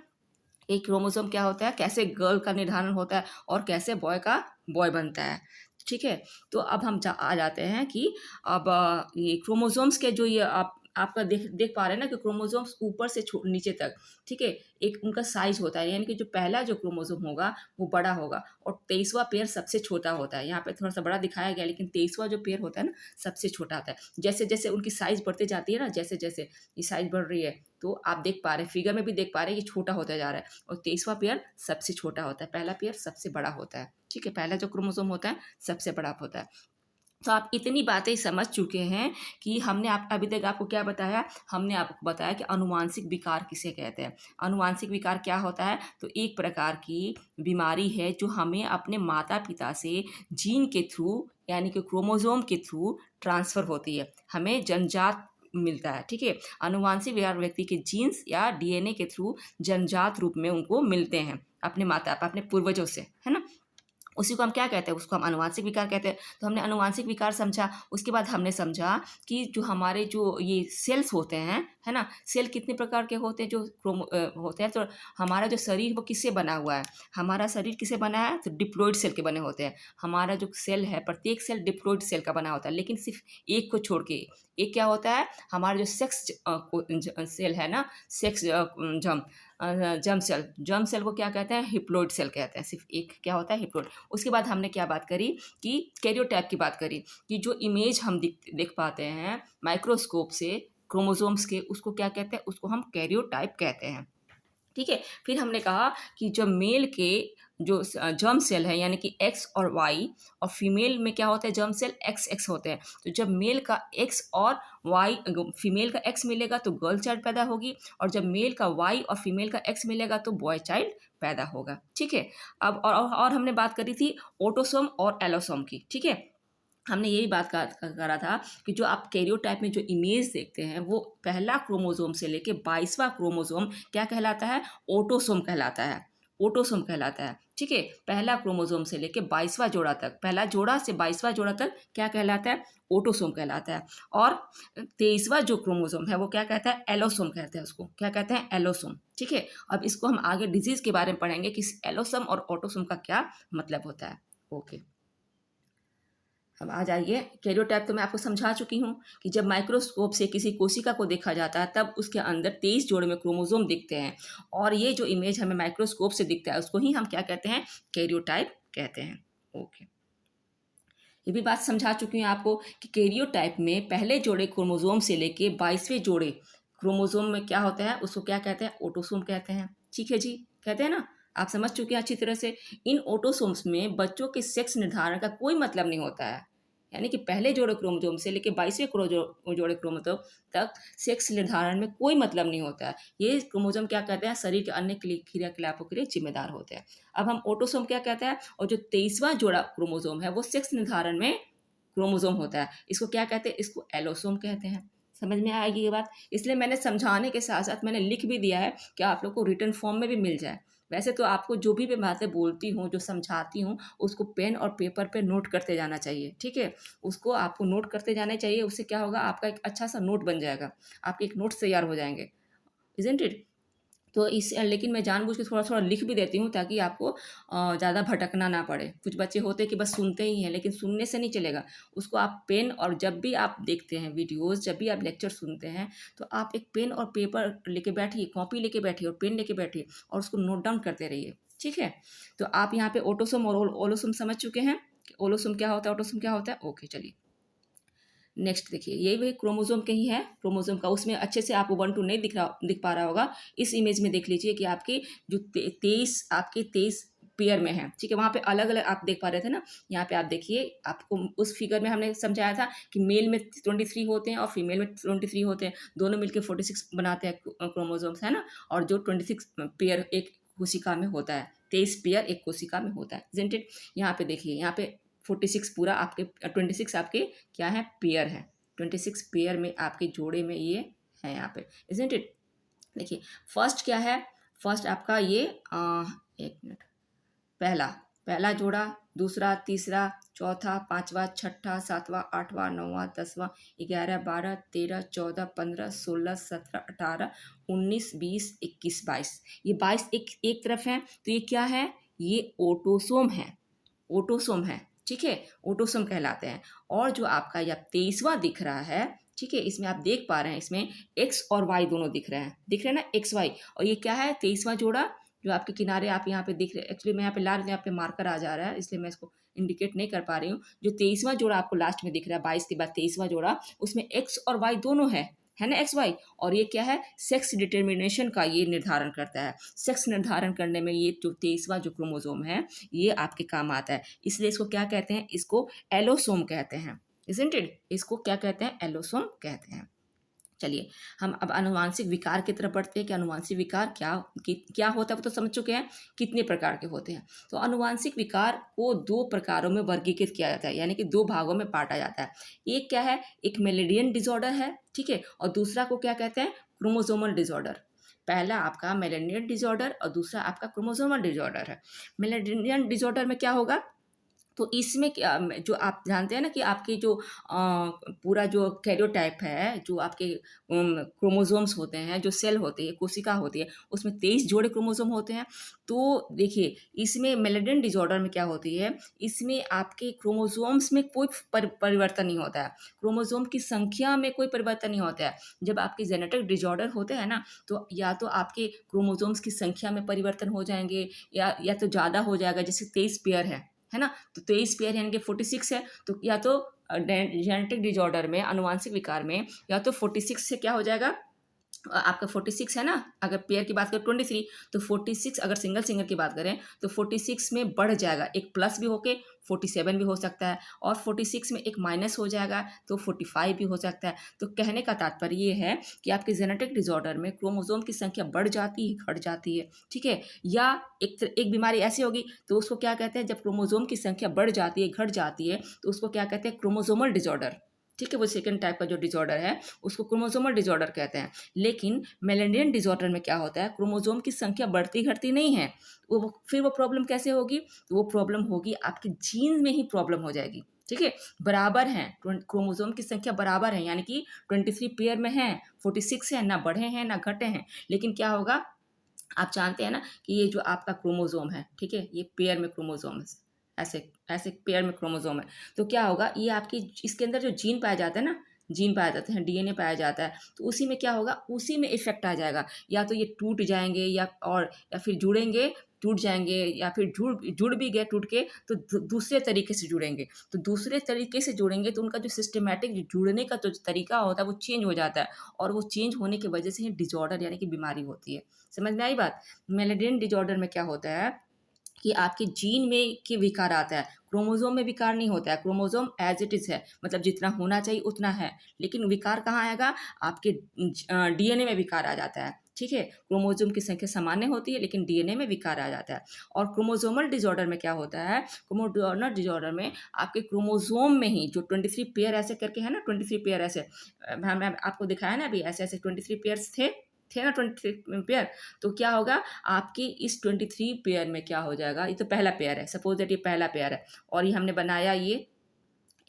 एक क्रोमोसोम क्या होता है, कैसे गर्ल का निर्धारण होता है और कैसे बॉय का बॉय बनता है। ठीक है, तो अब हम आ जाते हैं कि अब ये क्रोमोसोम्स के जो ये आपका देख पा रहे हैं ना, कि क्रोमोसोम्स ऊपर से नीचे तक, ठीक है, एक उनका साइज होता है, यानी कि जो पहला जो क्रोमोसोम होगा वो बड़ा होगा और 23वां पेयर सबसे छोटा होता है। यहाँ पे थोड़ा सा बड़ा दिखाया गया, लेकिन 23वां जो पेयर होता है ना सबसे छोटा होता है। जैसे जैसे उनकी साइज बढ़ती जाती है ना, जैसे जैसे ये साइज बढ़ रही है, तो आप देख पा रहे हैं, फिगर में भी देख पा रहे हैं कि छोटा होता जा रहा है, और 23वां पेयर सबसे छोटा होता है, पहला पेयर सबसे बड़ा होता है। ठीक है, पहला जो क्रोमोसोम होता है सबसे बड़ा होता है। तो आप इतनी बातें समझ चुके हैं कि हमने आप अभी तक आपको क्या बताया, हमने आपको बताया कि अनुवांशिक विकार किसे कहते हैं। अनुवांशिक विकार क्या होता है, तो एक प्रकार की बीमारी है जो हमें अपने माता पिता से जीन के थ्रू, यानी कि क्रोमोसोम के थ्रू ट्रांसफ़र होती है, हमें जन्मजात मिलता है। ठीक है, अनुवांशिक विकार व्यक्ति के जीन्स या डीएनए के थ्रू जन्मजात रूप में उनको मिलते हैं अपने माता अपने पूर्वजों से, है ना। उसी को हम क्या कहते हैं, उसको हम अनुवांशिक विकार कहते हैं। तो हमने अनुवांशिक विकार समझा, उसके बाद हमने समझा कि जो हमारे जो ये सेल्स होते हैं, है ना, सेल कितने प्रकार के होते हैं, जो होते हैं। तो हमारा जो शरीर वो किससे बना हुआ है, हमारा शरीर किससे बना है, तो डिप्लॉइड सेल के बने होते हैं। हमारा जो सेल है, प्रत्येक सेल डिप्लॉइड सेल का बना होता है, लेकिन सिर्फ एक को छोड़ के। एक क्या होता है, हमारा जो सेक्स सेल है ना, सेक्स जर्म सेल को क्या कहते हैं, हिप्लॉइड सेल कहते हैं। सिर्फ एक क्या होता है, हिप्लॉइड। उसके बाद हमने क्या बात करी कि कैरियोटाइप की बात करी, कि जो इमेज हम देख पाते हैं माइक्रोस्कोप से क्रोमोसोम्स के, उसको क्या कहते हैं, उसको हम कैरियोटाइप कहते हैं। ठीक है। फिर हमने कहा कि जब मेल के जो जर्म सेल है यानी कि एक्स और वाई, और फीमेल में क्या होता है जर्म सेल एक्स एक्स होते हैं। तो जब मेल का एक्स और वाई, फीमेल का एक्स मिलेगा तो गर्ल चाइल्ड पैदा होगी, और जब मेल का वाई और फीमेल का एक्स मिलेगा तो बॉय चाइल्ड पैदा होगा। ठीक है। अब और हमने बात करी थी ऑटोसोम और एलोसोम की। ठीक है। हमने यही बात करा था कि जो आप कैरियोटाइप में जो इमेज देखते हैं वो पहला क्रोमोसोम से लेके 22वां क्रोमोसोम क्या कहलाता है, ऑटोसोम कहलाता है। ऑटोसोम कहलाता है। ठीक है। पहला क्रोमोसोम से लेके 22वां जोड़ा तक, पहला जोड़ा से 22वां जोड़ा तक क्या कहलाता है, ऑटोसोम कहलाता है। और 23वां जो क्रोमोसोम है वो क्या कहता है, एलोसोम कहते हैं उसको, क्या कहते हैं, एलोसोम। ठीक है। अब इसको हम आगे डिजीज के बारे में पढ़ेंगे कि एलोसोम और ऑटोसोम का क्या मतलब होता है। ओके। अब आ जाइए, कैरियोटाइप तो मैं आपको समझा चुकी हूँ कि जब माइक्रोस्कोप से किसी कोशिका को देखा जाता है तब उसके अंदर 23 जोड़े में क्रोमोसोम दिखते हैं, और ये जो इमेज हमें माइक्रोस्कोप से दिखता है उसको ही हम क्या कहते हैं, कैरियोटाइप कहते हैं। ओके। ये भी बात समझा चुकी हूँ आपको कि कैरियोटाइप में पहले जोड़े क्रोमोसोम से लेके 22वें जोड़े क्रोमोसोम में क्या होता है उसको क्या कहते हैं, ऑटोसोम कहते हैं। ठीक है जी, कहते हैं ना, आप समझ चुके हैं अच्छी तरह से। इन ऑटोसोम्स में बच्चों के सेक्स निर्धारण का कोई मतलब नहीं होता है, यानी कि पहले जोड़े क्रोमोसोम से लेकर 22वें जोड़े क्रोमोसोम तक सेक्स निर्धारण में कोई मतलब नहीं होता है। ये क्रोमोसोम क्या कहते हैं, शरीर के अन्य क्रियाकलापों के लिए जिम्मेदार होते हैं। अब हम ऑटोसोम क्या कहते हैं, और जो 23वां जोड़ा क्रोमोसोम है वो सेक्स निर्धारण में क्रोमोसोम होता है, इसको क्या कहते हैं, इसको एलोसोम कहते हैं। समझ में आएगी ये बात, इसलिए मैंने समझाने के साथ साथ मैंने लिख भी दिया है कि आप लोग को रिटर्न फॉर्म में भी मिल जाए। वैसे तो आपको जो भी मैं बातें बोलती हूँ, जो समझाती हूँ, उसको पेन और पेपर पे नोट करते जाना चाहिए। ठीक है। उसको आपको नोट करते जाना चाहिए, उससे क्या होगा, आपका एक अच्छा सा नोट बन जाएगा, आपके एक नोट्स तैयार हो जाएंगे, इजंट इट। तो इस लेकिन मैं जानबूझ के थोड़ा थोड़ा लिख भी देती हूँ ताकि आपको ज़्यादा भटकना ना पड़े। कुछ बच्चे होते हैं कि बस सुनते ही हैं, लेकिन सुनने से नहीं चलेगा, उसको आप पेन, और जब भी आप देखते हैं वीडियोस, जब भी आप लेक्चर सुनते हैं, तो आप एक पेन और पेपर लेके बैठिए, कॉपी लेके बैठिए और पेन लेके बैठिए और उसको नोट डाउन करते रहिए। ठीक है। तो आप यहाँ पे ऑटोसोम और ओलोसोम समझ चुके हैं कि ओलोसोम क्या होता है, ऑटोसोम क्या होता है। ओके, चलिए नेक्स्ट देखिए, ये भी क्रोमोसोम के ही है, क्रोमोसोम का, उसमें अच्छे से आपको 1 2 नहीं दिख पा रहा होगा। इस इमेज में देख लीजिए कि आपके जो 23 पेयर में है। ठीक है। वहाँ पे अलग अलग आप देख पा रहे थे ना, यहाँ पे आप देखिए, आपको उस फिगर में हमने समझाया था कि मेल में 23 होते हैं और फीमेल में 23 होते हैं, दोनों मिलकर 46 बनाते हैं क्रोमोसोम्स, है ना। और जो 26 पेयर एक कोशिका में होता है, 23 पेयर एक कोशिका में होता है, इजंट इट। यहाँ पे देखिए, यहाँ पे 46 पूरा आपके 26 आपके क्या है, पेयर है। 26 पेयर में आपके जोड़े में ये है यहाँ पे, इजंट इट। देखिए फर्स्ट क्या है, फर्स्ट आपका ये एक मिनट, पहला पहला जोड़ा, दूसरा, तीसरा, चौथा, पांचवा, छठा, सातवां, आठवां, नौवां, 10वां, 11, 12, 13, 14, 15, 16, 17, 18, 19, 20, 21, 22। ये 22 एक तरफ है, तो ये क्या है, ये ऑटोसोम है, ऑटोसोम है। ठीक है। ऑटोसोम कहलाते हैं। और जो आपका यह 23वां दिख रहा है, ठीक है, इसमें आप देख पा रहे हैं, इसमें एक्स और वाई दोनों दिख रहे हैं, दिख रहे हैं ना, एक्स वाई। और ये क्या है, 23वां जोड़ा, जो आपके किनारे आप यहाँ पे दिख रहे हैं, एक्चुअली मैं यहाँ पे लाल, यहाँ पे मार्कर आ जा रहा है इसलिए मैं इसको इंडिकेट नहीं कर पा रही हूँ। जो 23वां जोड़ा आपको लास्ट में दिख रहा है, 22 के बाद 23वां जोड़ा, उसमें एक्स और वाई दोनों है ना, एक्स वाई। और ये क्या है, सेक्स डिटर्मिनेशन का ये निर्धारण करता है। सेक्स निर्धारण करने में ये जो 23वां जो क्रोमोसोम है ये आपके काम आता है, इसलिए इसको क्या कहते हैं, इसको एलोसोम कहते हैं, इजंट इट। इसको क्या कहते हैं, एलोसोम कहते हैं। चलिए हम अब अनुवांशिक विकार की तरफ बढ़ते हैं कि अनुवांशिक विकार क्या होता है, वो तो समझ चुके हैं, कितने प्रकार के होते हैं। तो अनुवांशिक विकार को 2 प्रकारों में वर्गीकृत किया जाता है, यानी कि 2 भागों में बांटा जाता है। एक क्या है, एक मेलेडियन डिसऑर्डर है, ठीक है, और दूसरा को क्या कहते हैं, क्रोमोसोमल डिसऑर्डर। पहला आपका मेलेडियन डिसऑर्डर और दूसरा आपका क्रोमोसोमल डिसऑर्डर है। मेलेडियन डिसऑर्डर में क्या होगा, तो इसमें क्या, जो आप जानते हैं ना कि आपके जो पूरा जो कैरियोटाइप है, जो आपके क्रोमोसोम्स होते हैं, जो सेल होते हैं, कोशिका होती है, उसमें 23 जोड़े क्रोमोसोम होते हैं। तो देखिए इसमें मेलेडियन डिसऑर्डर में क्या होती है, इसमें आपके क्रोमोसोम्स में कोई परिवर्तन नहीं होता है, क्रोमोसोम की संख्या में कोई परिवर्तन नहीं होता है। जब आपके जेनेटिक डिसऑर्डर होते हैं ना, तो या तो आपके क्रोमोसोम्स की संख्या में परिवर्तन हो जाएंगे, या तो ज़्यादा हो जाएगा, जैसे 23 पेयर है ना, तो 23 पेयर यानी कि 46 है, तो या तो जेनेटिक डिसऑर्डर में, अनुवांशिक विकार में, या तो 46 से क्या हो जाएगा, आपका 46 है ना, अगर पेयर की बात करें 23, तो 46 अगर सिंगल सिंगर की बात करें तो 46 में बढ़ जाएगा, एक प्लस भी होके 47 भी हो सकता है, और 46 में एक माइनस हो जाएगा तो 45 भी हो सकता है। तो कहने का तात्पर्य ये है कि आपके जेनेटिक डिसऑर्डर में क्रोमोसोम की संख्या बढ़ जाती है, घट जाती है, ठीक है। या एक बीमारी ऐसी होगी तो उसको क्या कहते हैं, जब क्रोमोसोम की संख्या बढ़ जाती है, घट जाती है, तो उसको क्या कहते हैं, क्रोमोसोमल डिसऑर्डर, ठीक है। वो सेकंड टाइप का जो डिसऑर्डर है उसको क्रोमोसोमल डिसऑर्डर कहते हैं। लेकिन मेलेंडियन डिसऑर्डर में क्या होता है, क्रोमोसोम की संख्या बढ़ती घटती नहीं है। फिर वो प्रॉब्लम कैसे होगी, तो वो प्रॉब्लम होगी आपके जीन में ही प्रॉब्लम हो जाएगी, ठीक है। बराबर हैं, क्रोमोसोम की संख्या बराबर है, यानी कि 23 पेयर में है, 46 है, ना बढ़े हैं ना घटे हैं। लेकिन क्या होगा, आप जानते हैं ना कि ये जो आपका क्रोमोसोम है, ठीक है, ये पेयर में क्रोमोसोम है, ऐसे ऐसे पेयर में क्रोमोसोम है। तो क्या होगा, ये आपकी इसके अंदर जो जीन पाया जाता है ना, जीन पाया जाते हैं, डीएनए पाया जाता है, तो उसी में क्या होगा, उसी में इफेक्ट आ जाएगा। या तो ये टूट जाएंगे या फिर जुड़ेंगे, टूट जाएंगे, या फिर जुड़ भी गए टूट के तो दूसरे तरीके से जुड़ेंगे। तो दूसरे तरीके से जुड़ेंगे तो उनका जो सिस्टमेटिक जुड़ने का जो तरीका होता है वो चेंज हो जाता है, और वो चेंज होने की वजह से ही डिजॉर्डर यानी कि बीमारी होती है। समझ में आई बात। मेलेडियन डिजॉर्डर में क्या होता है कि आपके जीन में के विकार आता है, क्रोमोसोम में विकार नहीं होता है, क्रोमोसोम एज इट इज़ है, मतलब जितना होना चाहिए उतना है। लेकिन विकार कहाँ आएगा, आपके डीएनए में विकार आ जाता है, ठीक है। क्रोमोसोम की संख्या सामान्य होती है लेकिन डीएनए में विकार आ जाता है। और क्रोमोसोमल डिसऑर्डर में क्या होता है, क्रोमोसोमल डिसऑर्डर में आपके क्रोमोसोम में ही जो 23 पेयर ऐसे करके है ना, 23 पेयर ऐसे, मैं आपको दिखाया ना अभी, ऐसे ऐसे 23 पेयर्स थे ना, 23 पेयर। तो क्या होगा, आपके इस 23 पेयर में क्या हो जाएगा, ये तो पहला पेयर है, सपोज दैट ये पहला पेयर है, और ये हमने बनाया ये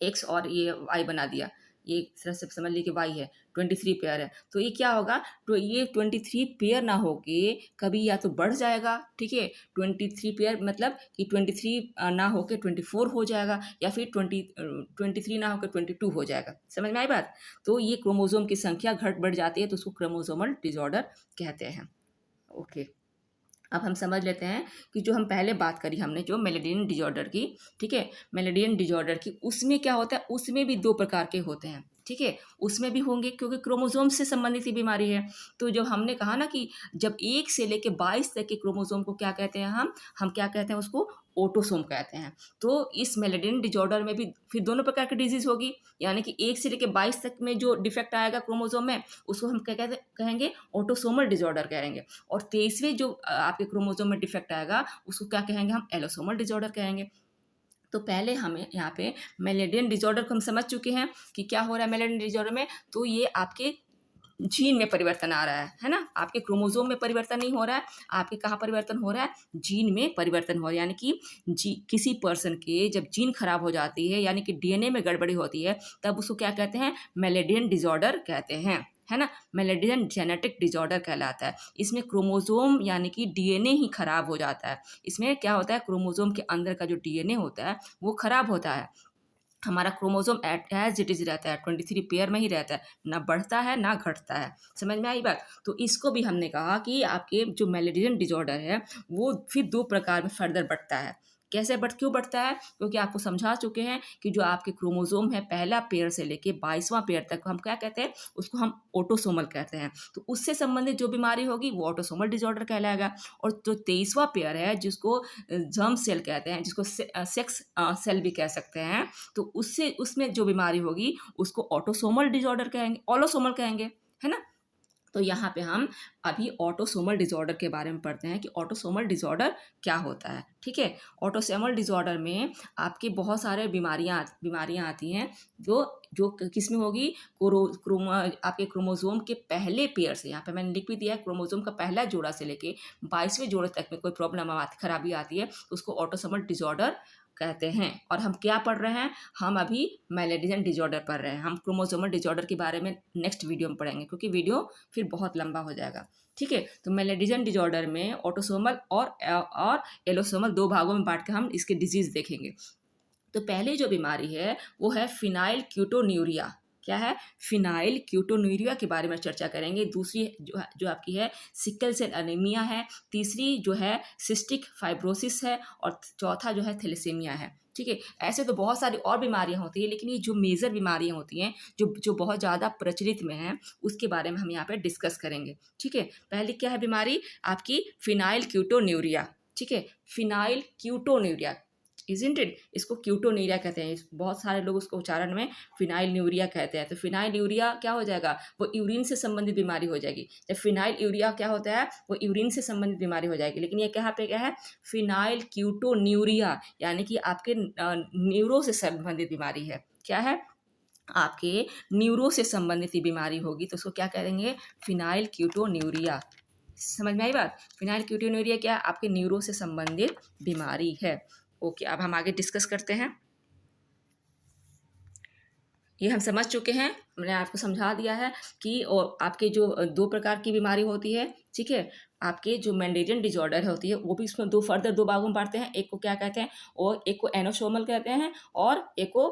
एक्स और ये वाई बना दिया, ये तरह से समझ लीजिए कि वाई है, 23 पेयर है। तो ये क्या होगा, तो ये 23 पेयर ना होके कभी या तो बढ़ जाएगा, ठीक है, 23 पेयर मतलब कि 23 ना होके 24 हो जाएगा, या फिर 23 ना होकर 22 हो जाएगा। समझ में आई बात। तो ये क्रोमोसोम की संख्या घट बढ़ जाती है तो उसको क्रोमोसोमल डिसऑर्डर कहते हैं। ओके, अब हम समझ लेते हैं कि जो हम पहले बात करी हमने जो मेलेडियन डिजॉर्डर की, ठीक है, मेलेडियन डिजॉर्डर की, उसमें क्या होता है, उसमें भी दो प्रकार के होते हैं, ठीक है। उसमें भी होंगे क्योंकि क्रोमोसोम से संबंधित ही बीमारी है। तो जब हमने कहा ना कि जब 1 से लेके 22 तक के क्रोमोसोम को क्या कहते हैं, हम क्या कहते हैं, उसको ऑटोसोम कहते हैं। तो इस मेलेडियन डिजॉर्डर में भी फिर दोनों प्रकार की डिजीज होगी, यानी कि 1 से लेके 22 तक में जो डिफेक्ट आएगा क्रोमोसोम में उसको हम क्या कहेंगे, ऑटोसोमल डिजॉर्डर कहेंगे। और 23वें जो आपके क्रोमोसोम में डिफेक्ट आएगा उसको क्या कहेंगे, हम एलोसोमल डिजॉर्डर कहेंगे। तो पहले हमें यहाँ पे मेलेडियन डिजॉर्डर को हम समझ चुके हैं कि क्या हो रहा है मेलेडियन डिजॉर्डर में। तो ये आपके जीन में परिवर्तन आ रहा है ना, आपके क्रोमोसोम में परिवर्तन नहीं हो रहा है, आपके कहाँ परिवर्तन हो रहा है, जीन में परिवर्तन हो रहा है। यानी कि किसी पर्सन के जब जीन खराब हो जाती है, यानी कि डीएनए में गड़बड़ी होती है, तब उसको क्या कहते हैं, मेलेडियन डिजॉर्डर कहते हैं, है ना। मेलेडियन जेनेटिक डिजॉर्डर कहलाता है। इसमें क्रोमोसोम यानी कि डीएनए ही खराब हो जाता है। इसमें क्या होता है, क्रोमोसोम के अंदर का जो डीएनए होता है वो खराब होता है। हमारा क्रोमोसोम एज इट इज रहता है, 23 पेयर में ही रहता है, ना बढ़ता है ना घटता है। समझ में आई बात। तो इसको भी हमने कहा कि आपके जो मेलेडियन डिजॉर्डर है वो फिर दो प्रकार में फर्दर बढ़ता है। कैसे क्यों बढ़ता है, क्योंकि आपको समझा चुके हैं कि जो आपके क्रोमोसोम है पहला पेयर से लेके 22वां पेयर तक हम क्या कहते हैं, उसको हम ऑटोसोमल कहते हैं। तो उससे संबंधित जो बीमारी होगी वो ऑटोसोमल डिजॉर्डर कहलाएगा। और जो 23वां पेयर है जिसको जर्म सेल कहते हैं, जिसको सेक्स सेल भी कह सकते हैं, तो उससे उसमें जो बीमारी होगी उसको ऑटोसोमल डिसऑर्डर कहेंगे, ऑलोसोमल कहेंगे, है ना। तो यहाँ पे हम अभी ऑटोसोमल डिसऑर्डर के बारे में पढ़ते हैं कि ऑटोसोमल डिसऑर्डर क्या होता है, ठीक है। ऑटोसोमल डिसऑर्डर में आपकी बहुत सारे बीमारियां आती हैं जो जो किस में होगी, आपके क्रोमोसोम के पहले पेयर से, यहाँ पे मैंने लिख भी दिया है, क्रोमोसोम का पहला जोड़ा से लेके 22वें जोड़े तक में कोई प्रॉब्लम खराबी आती है तो उसको ऑटोसोमल डिसऑर्डर कहते हैं। और हम क्या पढ़ रहे हैं, हम अभी मेलेडियन डिसऑर्डर पढ़ रहे हैं। हम क्रोमोसोमल डिसऑर्डर के बारे में नेक्स्ट वीडियो में पढ़ेंगे क्योंकि वीडियो फिर बहुत लंबा हो जाएगा, ठीक है। तो मेलेडियन डिसऑर्डर में ऑटोसोमल और एलोसोमल दो भागों में बांट के हम इसके डिजीज देखेंगे। तो पहले जो बीमारी है वो है फिनाइल क्यूटोन्यूरिया। क्या है, फिनाइल कीटोन्यूरिया के बारे में चर्चा करेंगे। दूसरी जो आपकी है सिकल सेल एनीमिया है। तीसरी जो है सिस्टिक फाइब्रोसिस है। और चौथा जो है थैलेसीमिया है। ठीक है, ऐसे तो बहुत सारी और बीमारियां होती है, लेकिन ये जो मेजर बीमारियां होती हैं जो जो बहुत ज़्यादा प्रचलित में हैं उसके बारे में हम यहाँ पे डिस्कस करेंगे। ठीक है, पहली क्या है बीमारी आपकी, फिनाइल कीटोन्यूरिया। ठीक है, फिनाइल कीटोन्यूरिया, इजंट इट, इसको क्यूटोनीरिया कहते हैं। बहुत सारे लोग उसको उच्चारण में फिनाइल न्यूरिया कहते हैं। तो फिनाइल यूरिया क्या हो जाएगा, वो यूरिन से संबंधित बीमारी हो जाएगी। जब फिनाइल यूरिया क्या होता है, वो यूरिन से संबंधित बीमारी हो जाएगी। लेकिन ये क्या पे क्या है, फिनाइल क्यूटोन्यूरिया, यानी कि आपके न्यूरो से संबंधित बीमारी है। क्या है, आपके न्यूरो से संबंधित ही बीमारी होगी, तो उसको क्या करेंगे, फिनाइल क्यूटोन्यूरिया। समझ में आई बात, फिनाइल क्यूटोन्यूरिया क्या, आपके न्यूरो से संबंधित बीमारी है। ओके, अब हम आगे डिस्कस करते हैं। ये हम समझ चुके हैं, मैंने आपको समझा दिया है कि और आपके जो दो प्रकार की बीमारी होती है। ठीक है, आपके जो मेंडेलियन डिजॉर्डर होती है वो भी इसमें दो भागों में बांटते हैं। एक को क्या कहते हैं, और एक को एनोसोमल कहते हैं और एक को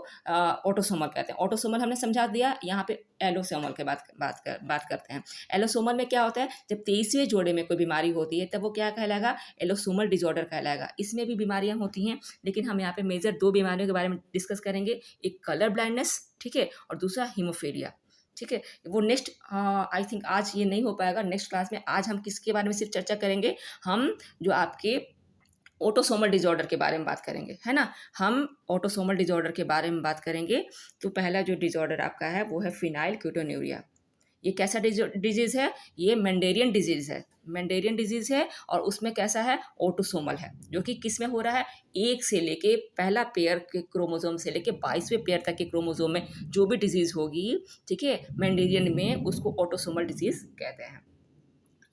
ऑटोसोमल कहते हैं। ऑटोसोमल हमने समझा दिया, यहाँ पे एलोसोमल के बात करते हैं। एलोसोमल में क्या होता है, जब 23वें जोड़े में कोई बीमारी होती है तब वो क्या कहलाएगा, एलोसोमल डिजॉर्डर कहलाएगा। इसमें भी बीमारियां होती हैं, लेकिन हम यहाँ पे मेजर दो बीमारियों के बारे में डिस्कस करेंगे। एक कलर ब्लाइंडनेस, ठीक है, और दूसरा हीमोफीलिया। ठीक है, वो नेक्स्ट आई थिंक आज ये नहीं हो पाएगा, नेक्स्ट क्लास में आज हम किसके बारे में सिर्फ चर्चा करेंगे, हम जो आपके ऑटोसोमल डिजॉर्डर के बारे में बात करेंगे, है ना। हम ऑटोसोमल डिजॉर्डर के बारे में बात करेंगे। तो पहला जो डिजॉर्डर आपका है वो है फिनाइल कीटोन्यूरिया। ये कैसा डिजीज़ है, ये मेंडेलियन डिजीज़ है। मेंडेलियन डिजीज़ है और उसमें कैसा है, ऑटोसोमल है, जो कि किस में हो रहा है, एक से लेके पहला पेयर के क्रोमोसोम से लेके 22वें पेयर तक के क्रोमोसोम में जो भी डिजीज़ होगी, ठीक है, मेंडेलियन में, उसको ऑटोसोमल डिजीज़ कहते हैं।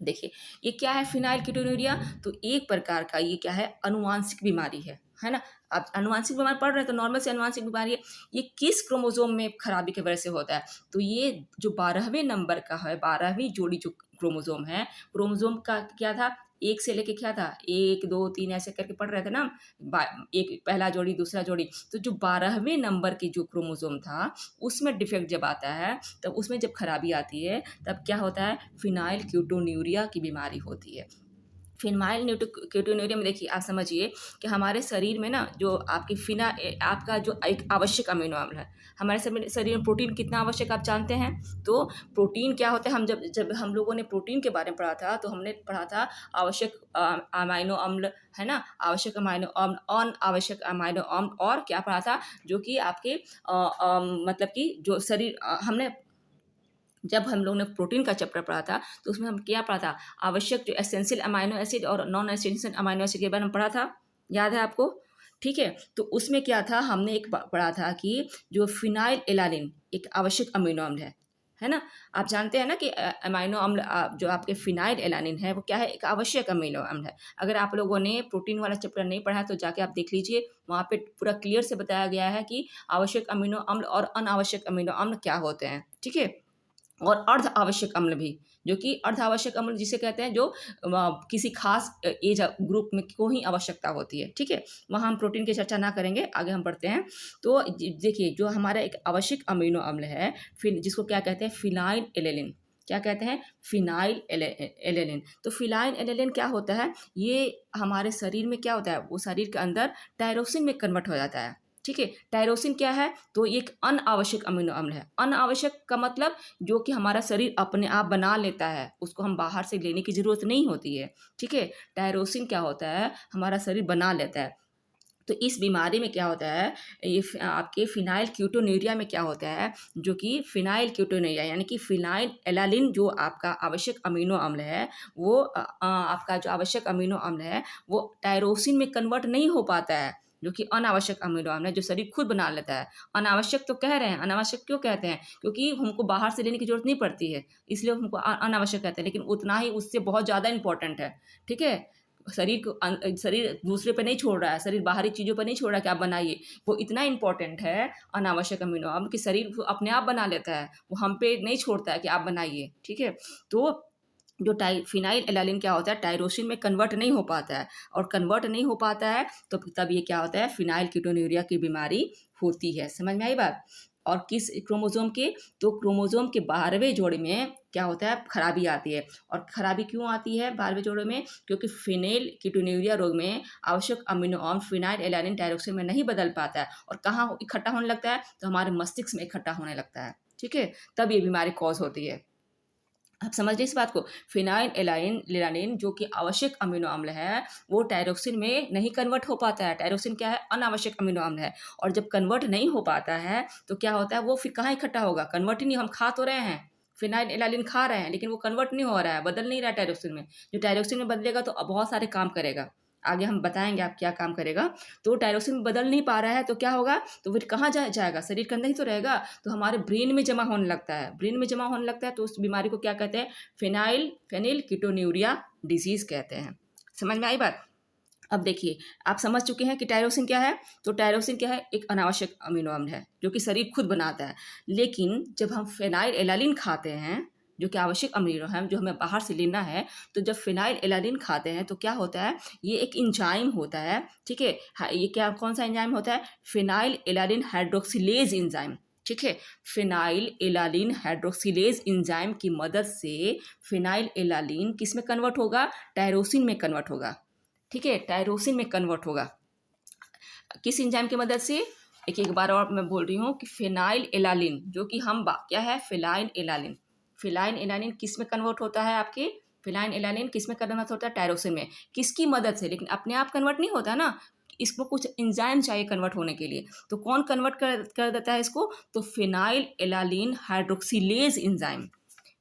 देखिए, ये क्या है फिनाइल कीटोन्यूरिया, तो एक प्रकार का ये क्या है, अनुवांशिक बीमारी है ना। आप अनुवांशिक बीमारी पढ़ रहे हैं तो नॉर्मल से अनुवांशिक बीमारी है। ये किस क्रोमोसोम में खराबी की वजह से होता है, तो ये जो 12वें नंबर का है, 12वीं जोड़ी जो क्रोमोसोम है, क्रोमोसोम का क्या था, एक से लेके क्या था, 1 2 3 ऐसे करके पढ़ रहे थे ना, एक पहला जोड़ी दूसरा जोड़ी, तो जो 12वें नंबर की जो क्रोमोसोम था उसमें डिफेक्ट जब आता है, तब उसमें जब खराबी आती है, तब क्या होता है, फिनाइल कीटोन्यूरिया की बीमारी होती है। फिनाइल कीटोन्यूरिया में देखिए, आप समझिए कि हमारे शरीर में ना जो आपकी आपका जो एक आवश्यक अमीनो अम्ल है, हमारे शरीर में प्रोटीन कितना आवश्यक आप जानते हैं। तो प्रोटीन क्या होता है, हम जब हम लोगों ने प्रोटीन के बारे में पढ़ा था तो हमने पढ़ा था आवश्यक अमीनो अम्ल, है ना, आवश्यक अमीनो अम्ल, अनावश्यक अमीनो अम्ल, और क्या पढ़ा था, जो कि आपके मतलब कि जो शरीर हमने जब हम लोग ने प्रोटीन का चैप्टर पढ़ा था तो उसमें हम क्या पढ़ा था, आवश्यक जो एसेंशियल अमाइनो एसिड और नॉन एसेंशियल अमाइनो एसिड के बारे में पढ़ा था, याद है आपको। ठीक है, तो उसमें क्या था, हमने एक पढ़ा था कि जो फिनाइल एलानिन एक आवश्यक अमीनो अम्ल है ना। आप जानते हैं ना कि अमीनो अम्ल जो आपके फिनाइल एलानिन है वो क्या है, एक आवश्यक अमीनो अम्ल है। अगर आप लोगों ने प्रोटीन वाला चैप्टर नहीं पढ़ा है तो जाके आप देख लीजिए, वहाँ पे पूरा क्लियर से बताया गया है कि आवश्यक अमीनो अम्ल और अनावश्यक अमीनो अम्ल क्या होते हैं। ठीक है, और अर्ध आवश्यक अम्ल भी, जो कि अर्ध आवश्यक अम्ल जिसे कहते हैं जो किसी खास एज ग्रुप में को ही आवश्यकता होती है। ठीक है, वहाँ हम प्रोटीन की चर्चा ना करेंगे, आगे हम बढ़ते हैं। तो देखिए, जो हमारा एक आवश्यक अमीनो अम्ल है, फिर जिसको क्या कहते हैं, फिनाइल एलेनिन, क्या कहते हैं, फिनाइल एलेनिन। तो फिनाइल एलेनिन क्या होता है, ये हमारे शरीर में क्या होता है, वो शरीर के अंदर टायरोसिन में कन्वर्ट हो जाता है। ठीक है, टायरोसिन क्या है, तो ये एक अनावश्यक अमीनो अम्ल है। अनावश्यक का मतलब जो कि हमारा शरीर अपने आप बना लेता है, उसको हम बाहर से लेने की ज़रूरत नहीं होती है। ठीक है, टायरोसिन क्या होता है, हमारा शरीर बना लेता है। तो इस बीमारी में क्या होता है, ये आपके फिनाइल कीटोन्यूरिया में क्या होता है, जो कि फिनाइल कीटोन्यूरिया यानी कि फिनाइल एलानिन जो आपका आवश्यक अमीनो अम्ल है, वो आपका जो आवश्यक अमीनो अम्ल है वो टायरोसिन में कन्वर्ट नहीं हो पाता है, जो कि अनावश्यक अमीनो अम्ल है, जो शरीर खुद बना लेता है। अनावश्यक तो कह रहे हैं, अनावश्यक क्यों कहते हैं, क्योंकि हमको बाहर से लेने की जरूरत नहीं पड़ती है, इसलिए हमको अनावश्यक कहते हैं, लेकिन उतना ही उससे बहुत ज़्यादा इंपॉर्टेंट है। ठीक है, शरीर दूसरे पे नहीं छोड़ रहा है, शरीर बाहरी चीज़ों पर नहीं छोड़ रहा है कि आप बनाइए, वो इतना इंपॉर्टेंट है अनावश्यक अमीनो अम्ल कि शरीर अपने आप बना लेता है, वो हम पे नहीं छोड़ता है कि आप बनाइए। ठीक है, तो जो फिनाइल एलानिन क्या होता है, टायरोसिन में कन्वर्ट नहीं हो पाता है, और कन्वर्ट नहीं हो पाता है तो तब ये क्या होता है, फिनाइल कीटोन्यूरिया की बीमारी होती है। समझ में आई बात। और किस क्रोमोसोम के, तो क्रोमोसोम के 12वें जोड़े में क्या होता है, खराबी आती है। और खराबी क्यों आती है 12वें जोड़े में, क्योंकि फिनेल कीटोन्यूरिया रोग में आवश्यक अमीनो अम्ल फिनाइल एलानिन टायरोक्सिन में नहीं बदल पाता है और कहाँ इकट्ठा होने लगता है, तो हमारे मस्तिष्क में इकट्ठा होने लगता है। ठीक है, तब ये बीमारी कॉज होती है। आप समझ रहे इस बात को। फिनाइल एलानिन जो कि आवश्यक अमीनो अम्ल है, वो टायरोक्सिन में नहीं कन्वर्ट हो पाता है। टायरोक्सिन क्या है, अनावश्यक अमीनो अम्ल है, और जब कन्वर्ट नहीं हो पाता है तो क्या होता है, वो फिर कहाँ इकट्ठा होगा, कन्वर्ट ही नहीं, हम खा तो रहे हैं, फिनाइल एलानिन खा रहे हैं, लेकिन वो कन्वर्ट नहीं हो रहा है, बदल नहीं रहा है टायरोक्सिन में। जो टायरोक्सिन में बदलेगा तो अब बहुत सारे काम करेगा, आगे हम बताएंगे आप क्या काम करेगा। तो टायरोक्सिन में बदल नहीं पा रहा है तो क्या होगा, तो फिर कहाँ जाएगा, शरीर के अंदर ही तो रहेगा, तो हमारे ब्रेन में जमा होने लगता है। ब्रेन में जमा होने लगता है तो उस बीमारी को क्या कहते हैं, फेनिल कीटोन्यूरिया डिजीज कहते हैं। समझ में आई बात। अब देखिए, आप समझ चुके हैं कि टायरोसिन क्या है। तो टायरोसिन क्या है, एक अनावश्यक अमीनो अम्ल है जो कि शरीर खुद बनाता है। लेकिन जब हम फेनाइल एलानिन खाते हैं, जो कि आवश्यक अमीनो है, जो हमें बाहर से लेना है, तो जब फिनाइल एलानिन खाते हैं तो क्या होता है, ये एक इंजाइम होता है। ठीक है, ये क्या, कौन सा इंजाइम होता है, फिनाइल एलानिन हाइड्रोक्सिलेज इंजाइम। ठीक है, फिनाइल एलानिन हाइड्रोक्सिलेज इंजाइम की मदद से फिनाइल एलानिन किस में कन्वर्ट होगा, टायरोसिन में कन्वर्ट होगा। ठीक है, टायरोसिन में कन्वर्ट होगा किस एंजाइम की मदद से। एक बार और मैं बोल रही हूँ कि फिनाइल एलानिन, जो कि हम क्या है, फिनाइल एलानिन। फिनाइल एलानिन किस में कन्वर्ट होता है, आपके फिनाइल एलानिन किस में कन्वर्ट होता है, टायरोसिन में। किसकी मदद से, लेकिन अपने आप कन्वर्ट नहीं होता ना, इसको कुछ एंजाइम चाहिए कन्वर्ट होने के लिए। तो कौन कन्वर्ट कर देता है इसको, तो phenyl alanine hydroxylase enzyme.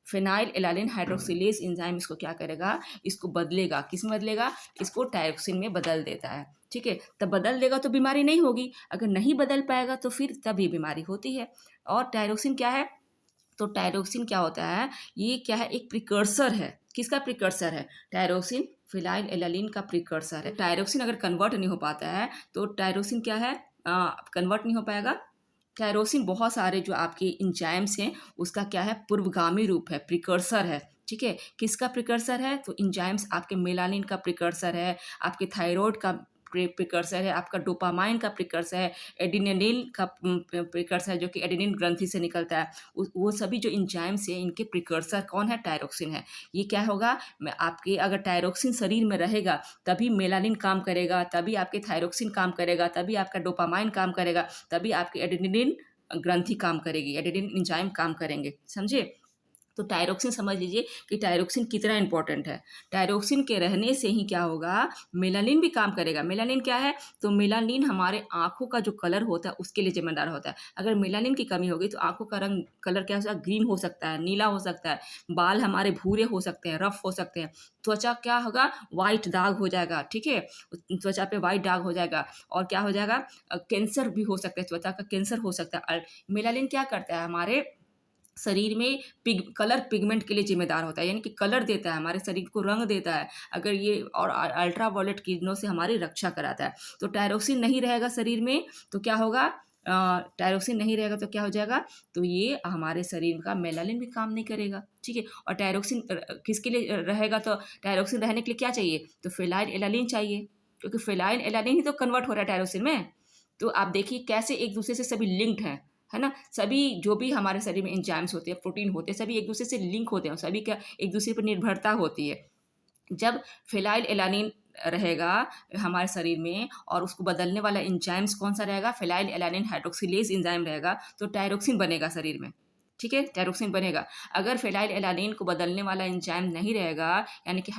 Phenyl alanine hydroxylase enzyme इसको क्या करेगा, इसको बदलेगा, किस में बदलेगा, इसको टायरोक्सिन में बदल देता है। ठीक है, तब बदल देगा तो बीमारी नहीं होगी, अगर नहीं बदल पाएगा तो फिर तब ये बीमारी होती है। और टायरोक्सिन क्या है, तो टायरोक्सिन क्या होता है, ये क्या है, एक प्रिकर्सर है। किसका प्रिकर्सर है, टायरोक्सिन फिनाइल एलानिन का प्रिकर्सर है। टायरोक्सिन अगर कन्वर्ट नहीं हो पाता है तो टायरोक्सिन क्या है, कन्वर्ट नहीं हो पाएगा। टायरोसिन बहुत सारे जो आपके इंजाइम्स हैं उसका क्या है, पूर्वगामी रूप है, प्रिकर्सर है। ठीक है, किसका प्रिकर्सर है, तो इंजाइम्स आपके मेलानिन का प्रिकर्सर है, आपके थायराइड का प्रिकर्सर है, आपका डोपामाइन का प्रिकर्सर है, एडिनिन का प्रिकर्सर है, जो कि एडिनिन ग्रंथि से निकलता है। वो सभी जो इंजाइम्स हैं इनके प्रिकर्सर कौन है, टायरोक्सिन है। ये क्या होगा, आपके अगर टायरोक्सिन शरीर में रहेगा तभी मेलानिन काम करेगा, तभी आपके थायरोक्सिन काम करेगा, तभी आपका डोपामाइन काम करेगा, तभी आपकी एडिनिन ग्रंथि काम करेगी, एडिनिन इंजाइम काम करेंगे। समझे। तो टायरोक्सिन समझ लीजिए कि टायरोक्सिन कितना इंपॉर्टेंट है। टायरोक्सिन के रहने से ही क्या होगा, मेलानिन भी काम करेगा। मेलानिन क्या है, तो मेलानिन हमारे आंखों का जो कलर होता है उसके लिए जिम्मेदार होता है। अगर मेलानिन की कमी होगी तो आंखों का रंग कलर क्या हो सकता है, ग्रीन हो सकता है, नीला हो सकता है, बाल हमारे भूरे हो सकते हैं, रफ हो सकते हैं, त्वचा क्या होगा, वाइट दाग हो जाएगा। ठीक है, त्वचा पे वाइट दाग हो जाएगा, और क्या हो जाएगा, कैंसर भी हो सकता है, त्वचा का कैंसर हो सकता है। मेलानिन क्या करता है, हमारे शरीर में कलर पिगमेंट के लिए जिम्मेदार होता है, यानी कि कलर देता है, हमारे शरीर को रंग देता है। अगर ये और अल्ट्रा वायलेट किरणों से हमारी रक्षा कराता है। तो टायरोक्सिन नहीं रहेगा शरीर में तो क्या होगा, टायरोक्सिन नहीं रहेगा तो क्या हो जाएगा, तो ये हमारे शरीर का मेलानिन भी काम नहीं करेगा। ठीक है, और टायरोक्सिन किसके लिए रहेगा, तो टायरोक्सिन रहने के लिए क्या चाहिए, तो फिनाइल एलानिन चाहिए, क्योंकि फिनाइल एलानिन ही तो कन्वर्ट हो रहा है टायरोक्सिन में। तो आप देखिए कैसे एक दूसरे से सभी लिंक्ड हैं, है ना। सभी जो भी हमारे शरीर में एंजाइम्स होते हैं, प्रोटीन होते हैं, सभी एक दूसरे से लिंक होते हैं, सभी का एक दूसरे पर निर्भरता होती है। जब फिनाइल एलानिन रहेगा हमारे शरीर में और उसको बदलने वाला एंजाइम्स कौन सा रहेगा, फिनाइल एलानिन हाइड्रोक्सिलेज एंजाइम रहेगा, तो टायरोक्सिन बनेगा शरीर में। ठीक है, टायरोक्सिन बनेगा। अगर फिनाइल एलानिन को बदलने वाला एंजाइम नहीं रहेगा, यानी कि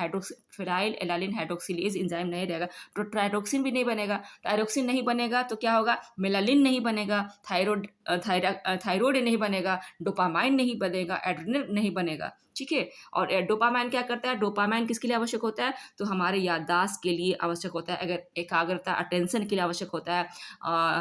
फिनाइल एलानिन हाइड्रोक्सिलेज एंजाइम नहीं रहेगा, तो टायरोक्सिन भी नहीं बनेगा। टायरोक्सिन नहीं बनेगा तो क्या होगा, मेलानिन नहीं बनेगा, थायराइड नहीं बनेगा, डोपामाइन नहीं बनेगा, एड्रेनल नहीं बनेगा। ठीक है, और डोपामाइन क्या करता है, डोपामाइन किसके लिए आवश्यक होता है, तो हमारे याददाश्त के लिए आवश्यक होता है, अगर एकाग्रता अटेंशन के लिए आवश्यक होता है,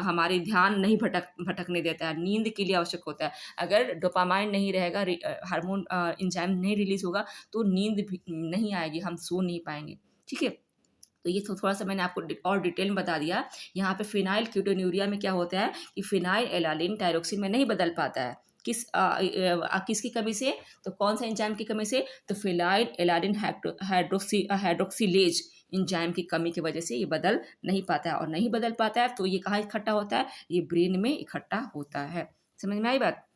हमारी ध्यान नहीं भटकने देता है, नींद के लिए आवश्यक होता है। अगर डोपामाइन नहीं रहेगा, हार्मोन एंजाइम नहीं रिलीज होगा तो नींद भी नहीं आएगी, हम सो नहीं पाएंगे। ठीक है, तो ये थोड़ा सा मैंने आपको और डिटेल में बता दिया। यहाँ पे फिनाइल कीटोन्यूरिया में क्या होता है कि फिनाइल एलानिन टायरोक्सिन में नहीं बदल पाता है, किसकी कमी से, तो कौन सा एंजाइम की कमी से, तो फिनाइल एलानिन हाइड्रोक्सिलेज एंजाइम की कमी की वजह से ये बदल नहीं पाता है, और नहीं बदल पाता है तो ये कहाँ इकट्ठा होता है, ये ब्रेन में इकट्ठा होता है। समझ में आई बात?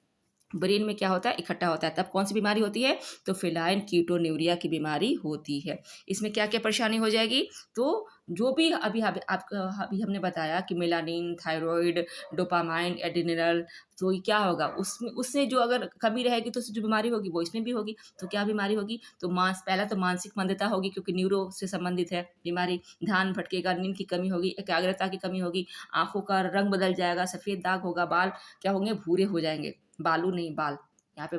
ब्रेन में क्या होता है, इकट्ठा होता है, तब कौन सी बीमारी होती है, तो फेलाइन कीटोन्यूरिया की बीमारी होती है। इसमें क्या क्या परेशानी हो जाएगी, तो जो भी अभी आपका अभी हमने बताया कि मेलानिन, थायराइड, डोपामाइन, एड्रेनल, तो ये क्या होगा, उसमें उससे जो अगर कमी रहेगी तो उससे जो बीमारी होगी वो इसमें भी होगी। तो क्या बीमारी होगी, तो पहला तो मानसिक मंदता होगी, क्योंकि न्यूरो से संबंधित है बीमारी। ध्यान भटकेगा, नींद की कमी होगी, एकाग्रता की कमी होगी, आंखों का रंग बदल जाएगा, सफ़ेद दाग होगा, बाल क्या होंगे, भूरे हो जाएंगे, बालू नहीं बाल, यहाँ पे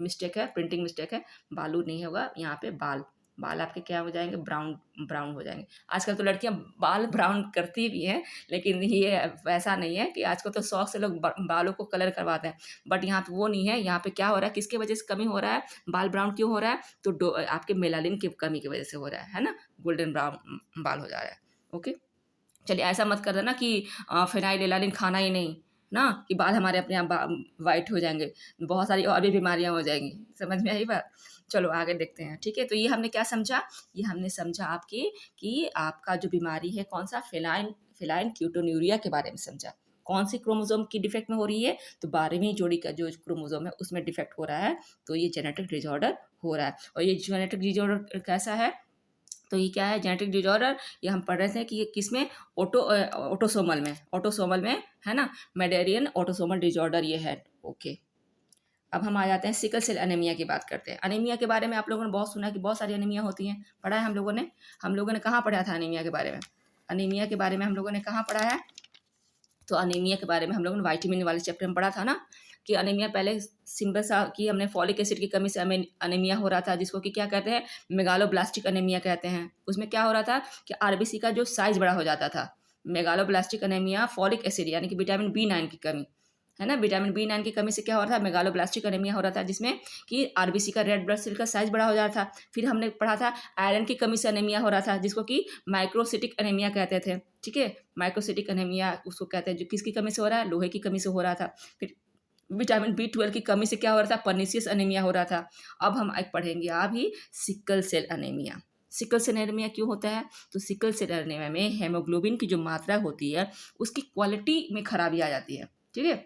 मिस्टेक है, प्रिंटिंग मिस्टेक है, बालू नहीं होगा यहाँ पे, बाल बाल आपके क्या हो जाएंगे, ब्राउन ब्राउन हो जाएंगे। आजकल तो लड़कियां बाल ब्राउन करती भी हैं, लेकिन ये वैसा नहीं है कि आजकल तो शौक से लोग बालों को कलर करवाते हैं, बट यहाँ पे वो नहीं है। यहाँ पे क्या हो रहा है, किसके वजह से कमी हो रहा है, बाल ब्राउन क्यों हो रहा है, तो आपके मेलानिन की कमी की वजह से हो रहा है ना, गोल्डन ब्राउन बाल हो जा रहा है। ओके, चलिए ऐसा मत कर देना कि फिनाइल खाना ही नहीं ना, कि बाल हमारे अपने आप वाइट हो जाएंगे, बहुत सारी और भी बीमारियां हो जाएंगी। समझ में आई बात? चलो आगे देखते हैं। ठीक है, तो ये हमने क्या समझा, ये हमने समझा आपके कि आपका जो बीमारी है कौन सा, फिलाइन क्यूटोन्यूरिया के बारे में समझा। कौन सी क्रोमोसोम की डिफेक्ट में हो रही है, तो 12वीं जोड़ी का जो क्रोमोसोम है उसमें डिफेक्ट हो रहा है, तो ये जेनेटिक डिजॉर्डर हो रहा है। और ये जेनेटिक डिजॉर्डर कैसा है, तो ये क्या है, जेनेटिक डिजॉर्डर, ये हम पढ़ रहे थे कि ये किसमें, ऑटोसोमल में है ना, मेडेरियन ऑटोसोमल डिजॉर्डर ये है। ओके, अब हम आ जाते हैं सिकल सेल एनीमिया की बात करते हैं। एनीमिया के बारे में आप लोगों ने बहुत सुना कि बहुत सारी एनीमिया होती हैं, पढ़ा है हम लोगों ने कहाँ पढ़ा था एनीमिया के बारे में, एनीमिया के बारे में हम लोगों ने कहाँ पढ़ा है, तो अनीमिया के बारे में हम लोगों ने विटामिन वाले चैप्टर में पढ़ा था ना, कि अनीमिया पहले सिंपल सा कि हमने फॉलिक एसिड की कमी से हमें अनीमिया हो रहा था, जिसको कि क्या कहते हैं, मेगालोब्लास्टिक अनीमिया कहते हैं। उसमें क्या हो रहा था कि आरबीसी का जो साइज बड़ा हो जाता था। मेगालोब्लास्टिक अनीमिया फॉलिक एसिड यानी कि विटामिन B9 की कमी है ना, विटामिन B9 की कमी से क्या हो रहा था, मेगालोब्लास्टिक अनीमिया हो रहा था, जिसमें कि आरबीसी का रेड ब्लड सेल का साइज बड़ा हो जाता था। फिर हमने पढ़ा था आयरन की कमी से अनीमिया हो रहा था, जिसको कि माइक्रोसिटिक अनीमिया कहते थे। ठीक है, माइक्रोसिटिक अनीमिया उसको कहते हैं, जो किसकी कमी से हो रहा है, लोहे की कमी से हो रहा था। फिर विटामिन B12 की कमी से क्या हो रहा था, पर्नीशियस अनीमिया हो रहा था। अब हम एक पढ़ेंगे अभी sickle cell anaemia. Sickle cell anaemia क्यों होता है, तो सिकल सेल एनीमिया में हेमोग्लोबिन की जो मात्रा होती है उसकी क्वालिटी में खराबी आ जाती है। ठीक है,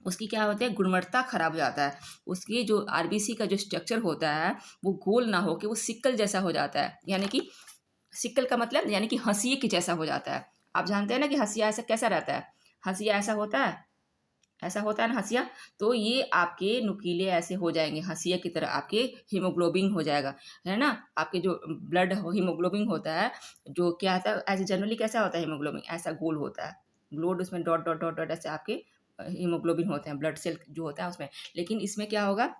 उसकी क्या होता है, गुणवत्ता खराब हो जाता है, उसकी जो आरबीसी का जो स्ट्रक्चर होता है वो गोल ना हो के वो सिक्कल जैसा हो जाता है, यानी कि सिक्कल का मतलब यानी कि हंसिए के जैसा हो जाता है। आप जानते हैं ना कि हंसिया ऐसा कैसा रहता है, हंसिया ऐसा होता है, ऐसा होता है ना हंसिया, तो ये आपके नुकीले ऐसे हो जाएंगे हंसिया की तरह, आपके हीमोग्लोबिन हो जाएगा, है ना, आपके जो ब्लड हीमोग्लोबिन होता है, जो क्या होता है ऐसे जनरली कैसा होता है हीमोग्लोबिन, ऐसा गोल होता है, ग्लोड उसमें डॉट डॉट डॉट डॉट ऐसे आपके हीमोग्लोबिन होते हैं, ब्लड सेल जो होता है उसमें। लेकिन इसमें क्या होगा,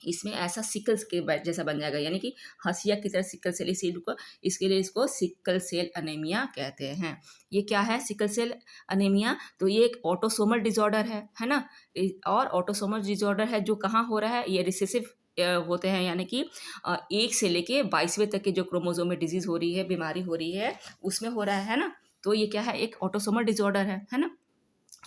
इसमें ऐसा सिकल्स के जैसा बन जाएगा, यानी कि हंसिया की तरह सिकल सेल, इसीलिए को इसके लिए इसको सिकल सेल अनीमिया कहते हैं। ये क्या है सिकल सेल अनीमिया, तो ये एक ऑटोसोमल डिसऑर्डर है ना, और ऑटोसोमल डिसऑर्डर है जो कहाँ हो रहा है, ये रिसेसिव होते हैं, यानी कि 1 से लेके 22वें तक के जो क्रोमोसोम में डिजीज हो रही है, बीमारी हो रही है, उसमें हो रहा है ना, तो ये क्या है, एक ऑटोसोमल डिसऑर्डर है ना।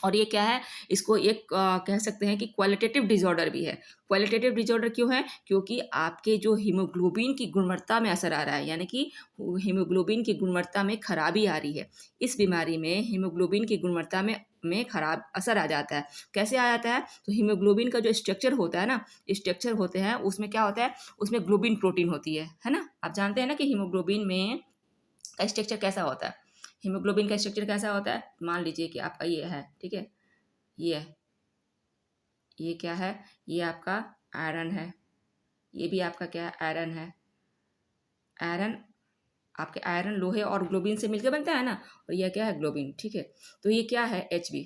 और ये क्या है, इसको एक कह सकते हैं कि क्वालिटेटिव डिसऑर्डर भी है। क्वालिटेटिव डिसऑर्डर क्यों है, क्योंकि आपके जो हीमोग्लोबिन की गुणवत्ता में असर आ रहा है, यानी कि हीमोग्लोबिन की गुणवत्ता में खराबी आ रही है। इस बीमारी में हीमोग्लोबिन की गुणवत्ता में खराब असर आ जाता है। कैसे आ जाता है, तो हीमोग्लोबिन का जो स्ट्रक्चर होता है ना, स्ट्रक्चर होते हैं उसमें क्या होता है, उसमें ग्लोबिन प्रोटीन होती है ना। आप जानते हैं ना कि हीमोग्लोबिन में का स्ट्रक्चर कैसा होता है, हीमोग्लोबिन का स्ट्रक्चर कैसा होता है, मान लीजिए कि आपका ये है, ठीक है, ये ये क्या है, ये आपका आयरन है, ये भी आपका क्या है, आयरन है। आयरन आपके आयरन लोहे और ग्लोबिन से मिलकर बनता है ना, और यह क्या है, ग्लोबिन। ठीक है, तो ये क्या है, एच बी,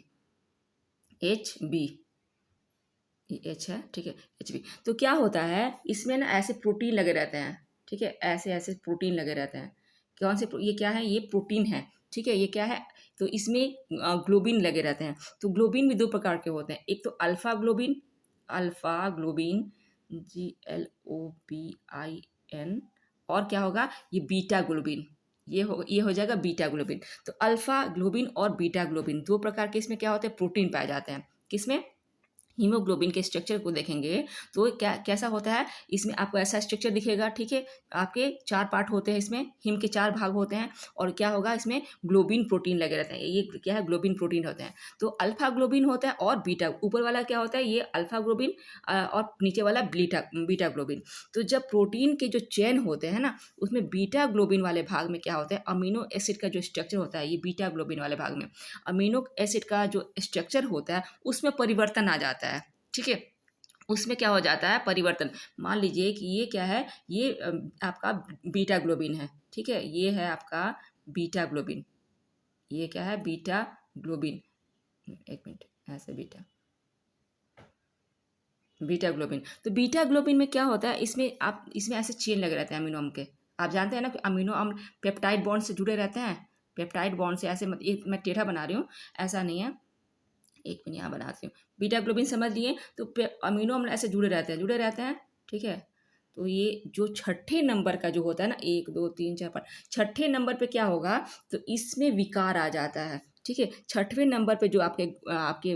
ये एच है, ठीक है, एच बी। तो क्या होता है, इसमें ना ऐसे प्रोटीन लगे रहते हैं, ठीक है, ऐसे ऐसे प्रोटीन लगे रहते हैं। कौन से, ये क्या है, ये प्रोटीन है, ठीक है, ये क्या है, तो इसमें ग्लोबिन लगे रहते हैं। तो ग्लोबिन भी 2 प्रकार के होते हैं, एक तो अल्फा ग्लोबिन GLOBIN, और क्या होगा, ये बीटा ग्लोबिन, ये हो जाएगा बीटा ग्लोबिन। तो अल्फा ग्लोबिन और बीटा ग्लोबिन 2 प्रकार के इसमें क्या होते हैं, प्रोटीन पाए जाते हैं, किसमें, हीमोग्लोबिन के स्ट्रक्चर को देखेंगे तो क्या कैसा होता है, इसमें आपको ऐसा स्ट्रक्चर दिखेगा, ठीक है। आपके 4 पार्ट होते हैं, इसमें हीम के 4 भाग होते हैं और क्या होगा, इसमें ग्लोबिन प्रोटीन लगे रहते हैं। ये क्या है, ग्लोबिन प्रोटीन होते हैं। तो अल्फा ग्लोबिन होता है और बीटा, ऊपर वाला क्या होता है, ये अल्फा ग्लोबिन और नीचे वाला बीटा बीटा ग्लोबिन। तो जब प्रोटीन के जो चेन होते हैं ना, उसमें बीटा ग्लोबिन वाले भाग में क्या होता है, अमीनो एसिड का जो स्ट्रक्चर होता है, ये बीटा ग्लोबिन वाले भाग में अमीनो एसिड का जो स्ट्रक्चर होता है उसमें परिवर्तन आ जाता है, ठीक है। उसमें क्या हो जाता है, परिवर्तन। मान लीजिए कि ये क्या है, ये आपका बीटा ग्लोबिन है, ठीक है। ये है आपका बीटा ग्लोबिन, ये क्या है, बीटा ग्लोबिन। एक मिनट, ऐसे बीटा बीटा ग्लोबिन। तो बीटा ग्लोबिन में क्या होता है, इसमें ऐसे चेन लगे रहते हैं अमीनो अम्ल के। आप जानते हैं ना कि अमीनो अम्ल पेप्टाइड बॉन्ड से जुड़े रहते हैं, पेप्टाइड बॉन्ड से। ऐसे मत, ये मैं टेढ़ा बना रही हूँ, ऐसा नहीं है। एक मिनट यहाँ बनाती हूँ। बीटा ग्लोबिन समझ लिए, तो अमीनो अम्ल ऐसे जुड़े रहते हैं, ठीक है। तो ये जो छठे नंबर का जो होता है ना, 1 2 3 4 5, छठे नंबर पे क्या होगा, तो इसमें विकार आ जाता है, ठीक है। छठवें नंबर पे जो आपके आपके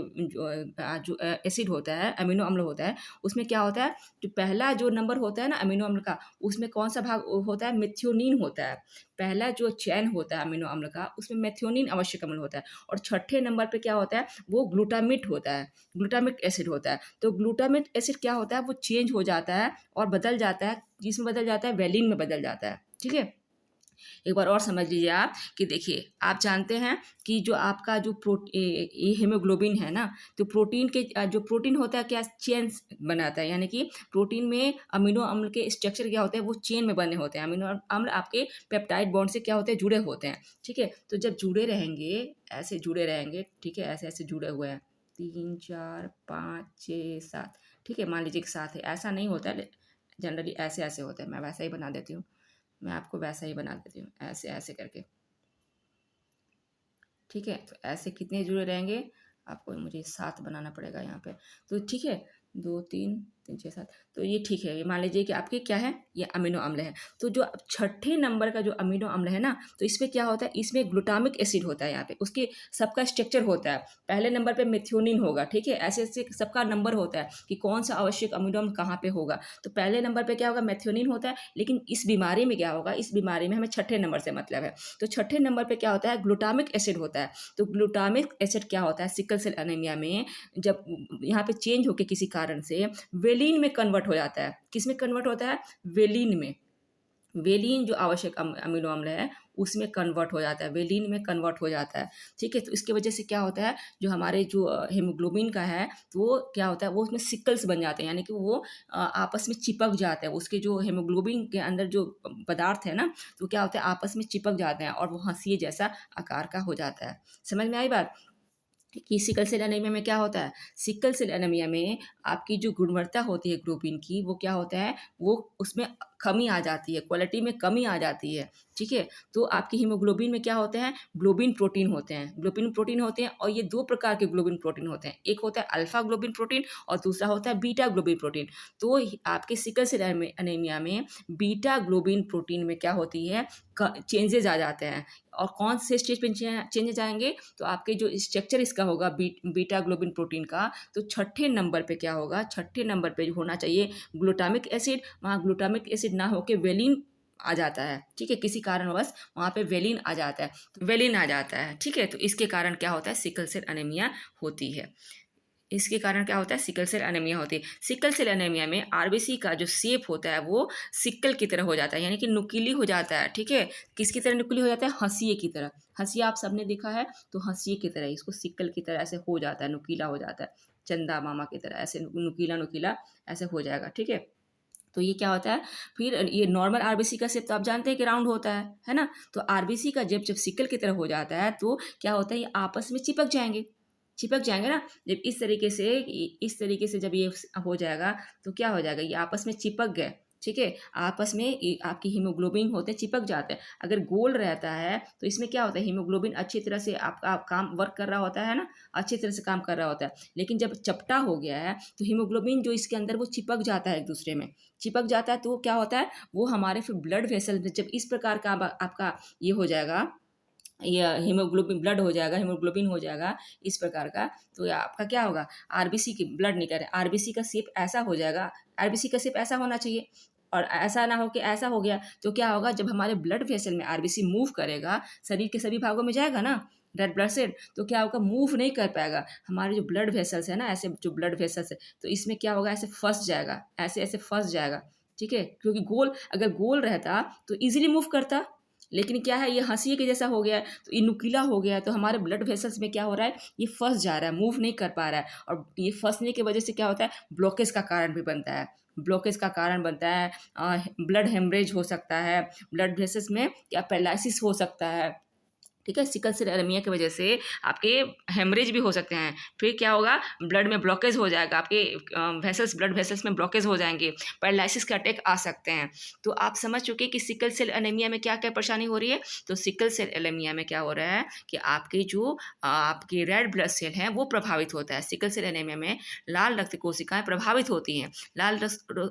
जो एसिड होता है, अमीनो अम्ल होता है, उसमें क्या होता है, जो पहला जो नंबर होता है ना अमीनो अम्ल का, उसमें कौन सा भाग होता है, मेथियोनिन होता है। पहला जो चैन होता है अमीनो अम्ल का, उसमें मेथियोनिन आवश्यक अम्ल होता है। और छठे नंबर पे क्या होता है, वो ग्लूटामिक होता है, ग्लूटामिक एसिड होता है। तो ग्लूटामिक एसिड क्या होता है, वो चेंज हो जाता है और बदल जाता है, जिसमें बदल जाता है, वेलिन में बदल जाता है, ठीक है। एक बार और समझ लीजिए आप कि देखिए, आप जानते हैं कि जो आपका जो ये हीमोग्लोबिन है ना, तो प्रोटीन के जो प्रोटीन होता है क्या, चेन बनाता है। यानी कि प्रोटीन में अमीनो अम्ल के स्ट्रक्चर क्या होते हैं, वो चेन में बने होते हैं। अमीनो अम्ल आपके पेप्टाइड बॉन्ड से क्या होते हैं, जुड़े होते हैं, ठीक है। तो जब जुड़े रहेंगे, ऐसे जुड़े रहेंगे, ठीक है, ऐसे ऐसे जुड़े हुए हैं, 3 4 5 6 7, ठीक है। मान लीजिए कि 7 है, ऐसा नहीं होता है, जनरली ऐसे ऐसे होता है। मैं वैसा ही बना देती हूँ, मैं आपको वैसा ही बना देती हूँ, ऐसे ऐसे करके, ठीक है। तो ऐसे कितने जुड़े रहेंगे, आपको मुझे 7 बनाना पड़ेगा यहाँ पे। तो ठीक है, 2 3 3 6 7, तो ये ठीक है। ये मान लीजिए कि आपके क्या है, ये अमीनो अम्ल है। तो जो छठे नंबर का जो अमीनो अम्ल है ना, तो इसमें क्या होता है, इसमें ग्लूटामिक एसिड होता है। यहाँ पे उसके सबका स्ट्रक्चर होता है। पहले नंबर पे मेथियोनिन होगा, ठीक है। ऐसे ऐसे सबका नंबर होता है कि कौन सा आवश्यक अमीनो अम्ल कहाँ पे होगा। तो पहले नंबर पे क्या होगा, मेथियोनिन होता है। लेकिन इस बीमारी में क्या होगा, इस बीमारी में हमें छठे नंबर से मतलब है। तो छठे नंबर पे क्या होता है, ग्लूटामिक एसिड होता है। तो ग्लूटामिक एसिड क्या होता है, सिकल सेल एनीमिया में जब यहाँ पे चेंज होकर किसी कारण से वेलिन में कन्वर्ट हो जाता है। किस में कन्वर्ट होता है, वेलिन में। वेलिन जो आवश्यक अमीनो अम्ल है, उसमें कन्वर्ट हो जाता है, वेलिन में कन्वर्ट हो जाता है, ठीक है। तो इसके वजह से क्या होता है, जो हमारे जो हीमोग्लोबिन का है, तो वो क्या होता है, वो उसमें सिकल्स बन जाते हैं। यानी कि वो आपस में चिपक जाते हैं। उसके जो हीमोग्लोबिन के अंदर जो पदार्थ है ना, तो क्या होता है, आपस में चिपक जाते हैं और वो हंसिए जैसा आकार का हो जाता है। समझ में आई बात कि सिकल सेल एनीमिया में क्या होता है। सिकल सेल एनीमिया में आपकी जो गुणवत्ता होती है ग्लोबिन की, वो क्या होता है, वो उसमें कमी आ जाती है, क्वालिटी में कमी आ जाती है, ठीक है। तो आपकी हीमोग्लोबिन में क्या होते हैं, ग्लोबिन प्रोटीन होते हैं, ग्लोबिन प्रोटीन होते हैं। और ये 2 प्रकार के ग्लोबिन प्रोटीन होते हैं, एक होता है अल्फा ग्लोबिन प्रोटीन और दूसरा होता है बीटा ग्लोबिन प्रोटीन। तो आपके सिकल सेल एनीमिया में बीटा ग्लोबिन प्रोटीन में क्या होती है, चेंजेज आ जाते हैं। और कौन से स्टेज पे चेंजेज आएंगे, तो आपके जो स्ट्रक्चर इसका होगा बीटा ग्लोबिन प्रोटीन का, तो छठे नंबर पे क्या होगा, छठे नंबर पे होना चाहिए ग्लूटामिक एसिड। वहाँ ग्लूटामिक एसिड ना होके वेलिन आ जाता है, ठीक है। किसी कारणवश वहाँ पे वेलिन आ जाता है, तो वेलिन आ जाता है, ठीक है। तो इसके कारण क्या होता है, सिकल सेल एनीमिया होती है। इसके कारण क्या होता है, सिकल सेल एनीमिया होती है। सिकल सेल एनीमिया में आरबीसी का जो शेप होता है, वो सिकल की तरह हो जाता है, यानी कि नुकीली हो जाता है, ठीक है। किसकी तरह नुकीली हो जाता है, हंसिए की तरह। हंसिए आप सबने देखा है, तो हंसिए की तरह इसको सिकल की तरह ऐसे हो जाता है, नुकीला हो जाता है, चंदा मामा की तरह ऐसे नुकीला नुकीला ऐसे हो जाएगा, ठीक है। तो ये क्या होता है, फिर ये नॉर्मल आरबीसी का शेप तो आप जानते हैं कि राउंड होता है ना। तो आरबीसी का जब जब सिकल की तरह हो जाता है, तो क्या होता है, ये आपस में चिपक जाएंगे ना। जब इस तरीके से जब ये हो जाएगा, तो क्या हो जाएगा, ये आपस में चिपक गए, ठीक है। आपस में आपकी हीमोग्लोबिन होते हैं, चिपक जाते हैं। अगर गोल रहता है, तो इसमें क्या होता है, हीमोग्लोबिन अच्छी तरह से आपका काम वर्क कर रहा होता है ना, अच्छी तरह से काम कर रहा होता है। लेकिन जब चपटा हो गया है, तो हीमोग्लोबिन जो इसके अंदर, वो चिपक जाता है, एक दूसरे में चिपक जाता है। तो क्या होता है, वो हमारे फिर ब्लड वेसल में जब इस प्रकार का आपका ये हो जाएगा, या हीमोग्लोबिन ब्लड हो जाएगा, हीमोग्लोबिन हो जाएगा इस प्रकार का। तो आपका क्या होगा, आरबीसी की ब्लड नहीं करें, आरबीसी का शेप ऐसा हो जाएगा, आरबीसी का शेप ऐसा होना चाहिए। और ऐसा ना हो कि ऐसा हो गया तो क्या होगा, जब हमारे ब्लड वेसल में आरबीसी मूव करेगा, शरीर के सभी भागों में जाएगा ना रेड ब्लड सेल, तो क्या होगा, मूव नहीं कर पाएगा। हमारे जो ब्लड वेसल्स है ना, ऐसे जो ब्लड वेसल्स है, तो इसमें क्या होगा, ऐसे फंस जाएगा, ऐसे ऐसे फंस जाएगा। ठीक है, क्योंकि गोल, अगर गोल रहता तो इजीली मूव करता, लेकिन क्या है, ये हंसी के जैसा हो गया है, तो ये नुकीला हो गया है, तो हमारे ब्लड वेसल्स में क्या हो रहा है, ये फंस जा रहा है, मूव नहीं कर पा रहा है। और ये फंसने की वजह से क्या होता है, ब्लॉकेज का कारण भी बनता है, ब्लॉकेज का कारण बनता है। ब्लड हेमरेज हो सकता है, ब्लड वेसल्स में क्या पैरालिसिस हो सकता है। ठीक है, सिकल सेल एनीमिया की वजह से आपके हेमरेज भी हो सकते हैं। फिर क्या होगा, ब्लड में ब्लॉकेज हो जाएगा, आपके वेसल्स, ब्लड वेसल्स में ब्लॉकेज हो जाएंगे, पैरालिसिस के अटैक आ सकते हैं। तो आप समझ चुके कि सिकल सेल एनीमिया में क्या क्या परेशानी हो रही है। तो सिकल सेल एनीमिया में क्या हो रहा है कि आपके जो आपके रेड ब्लड सेल हैं वो प्रभावित होता है। सिकल सेल एनीमिया में लाल रक्त कोशिकाएं प्रभावित होती हैं। लाल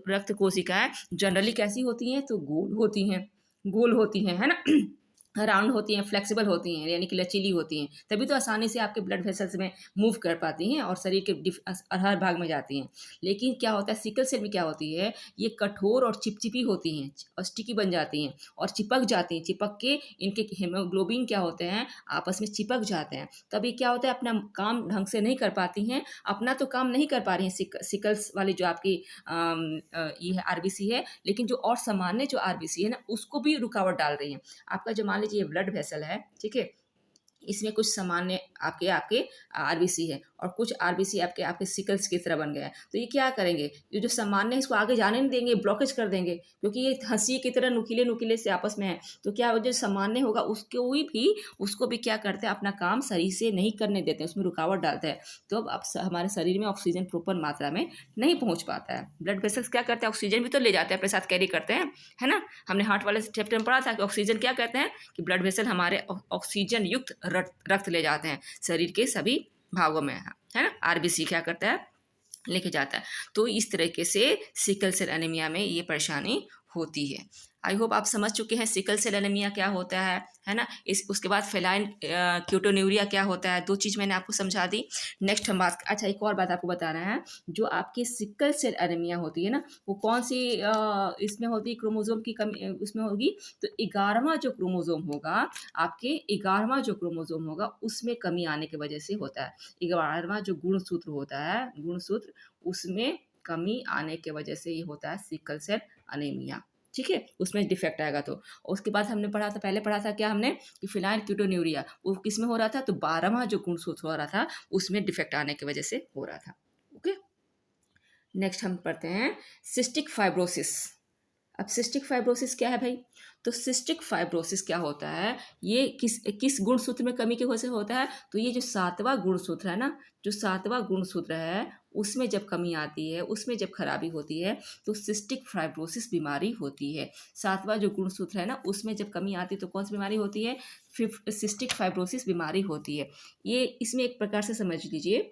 रक्त कोशिकाएं जनरली कैसी होती हैं, तो गोल होती हैं, गोल होती हैं, है ना, राउंड होती हैं, फ्लेक्सिबल होती हैं, यानी कि लचीली होती हैं, तभी तो आसानी से आपके ब्लड वेसल्स में मूव कर पाती हैं और शरीर के हर भाग में जाती हैं। लेकिन क्या होता है, सिकल सेल में क्या होती है, ये कठोर और चिपचिपी होती हैं और स्टिकी बन जाती हैं और चिपक जाती हैं, चिपक के इनके हेमोग्लोबिन क्या होते हैं, आपस में चिपक जाते हैं। तभी क्या होता है, अपना काम ढंग से नहीं कर पाती हैं, अपना तो काम नहीं कर पा रही हैं सिकल्स वाली जो आपकी ये है आरबीसी है, लेकिन जो और सामान्य जो आरबीसी है ना, उसको भी रुकावट डाल रही है। आपका जो मान लीजिए ये ब्लड वेसल है, ठीक है, इसमें कुछ सामान्य आपके आपके आरबीसी है और कुछ आरबीसी आपके आपके सिकल्स की तरह बन गया है। तो ये क्या करेंगे, ये जो सामान्य है इसको आगे जाने नहीं देंगे, ब्लॉकेज कर देंगे, क्योंकि ये हंसी की तरह नुकीले नुकीले से आपस में है। तो क्या जो सामान्य होगा उसको भी क्या करते हैं, अपना काम सही से नहीं करने देते हैं, उसमें रुकावट डालते हैं। तो अब हमारे शरीर में ऑक्सीजन प्रॉपर मात्रा में नहीं पहुंच पाता है। ब्लड वेसल्स क्या करते हैं, ऑक्सीजन भी तो ले जाते हैं अपने साथ, कैरी करते हैं, है ना। हमने हार्ट वाले चैप्टर में पढ़ा था कि ऑक्सीजन क्या कहते हैं, कि ब्लड वेसल हमारे ऑक्सीजन युक्त रक्त ले जाते हैं शरीर के सभी भागों में, है ना। आरबीसी क्या करता है, लेके जाता है। तो इस तरीके से सिकल सेल एनीमिया में ये परेशानी होती है। आई होप आप समझ चुके हैं सिकल सेल एनीमिया क्या होता है ना। इस उसके बाद फेलाइन क्यूटोन्यूरिया क्या होता है, दो चीज़ मैंने आपको समझा दी। नेक्स्ट हम बात, अच्छा एक और बात आपको बताना है, जो आपकी सिकल सेल एनीमिया होती है ना, वो कौन सी इसमें होती है, क्रोमोजोम की कमी उसमें होगी। तो 11वां जो क्रोमोजोम होगा, आपके 11वां जो क्रोमोजोम होगा उसमें कमी आने की वजह से होता है। 11वां जो गुणसूत्र होता है, गुणसूत्र, उसमें कमी आने की वजह से ये होता है सिकल सेल अनीमिया। ठीक है, उसमें डिफेक्ट आएगा तो। और उसके बाद हमने पढ़ा था, पहले पढ़ा था क्या हमने, कि फिनाइल क्यूटोन्यूरिया वो किस में हो रहा था, तो 12वां जो गुणसूत्र हो रहा था उसमें डिफेक्ट आने की वजह से हो रहा था। ओके, नेक्स्ट हम पढ़ते हैं सिस्टिक फाइब्रोसिस। अब सिस्टिक फाइब्रोसिस क्या है भाई, तो सिस्टिक फाइब्रोसिस क्या होता है, ये किस किस गुणसूत्र में कमी की वजह से होता है, तो ये जो 7वां गुणसूत्र है ना, जो 7वां गुणसूत्र है उसमें जब कमी आती है, उसमें जब खराबी होती है, तो सिस्टिक फाइब्रोसिस बीमारी होती है। 7वां जो गुणसूत्र है ना, उसमें जब कमी आती है तो कौन सी बीमारी होती है, सिस्टिक फाइब्रोसिस बीमारी होती है। ये इसमें एक प्रकार से समझ लीजिए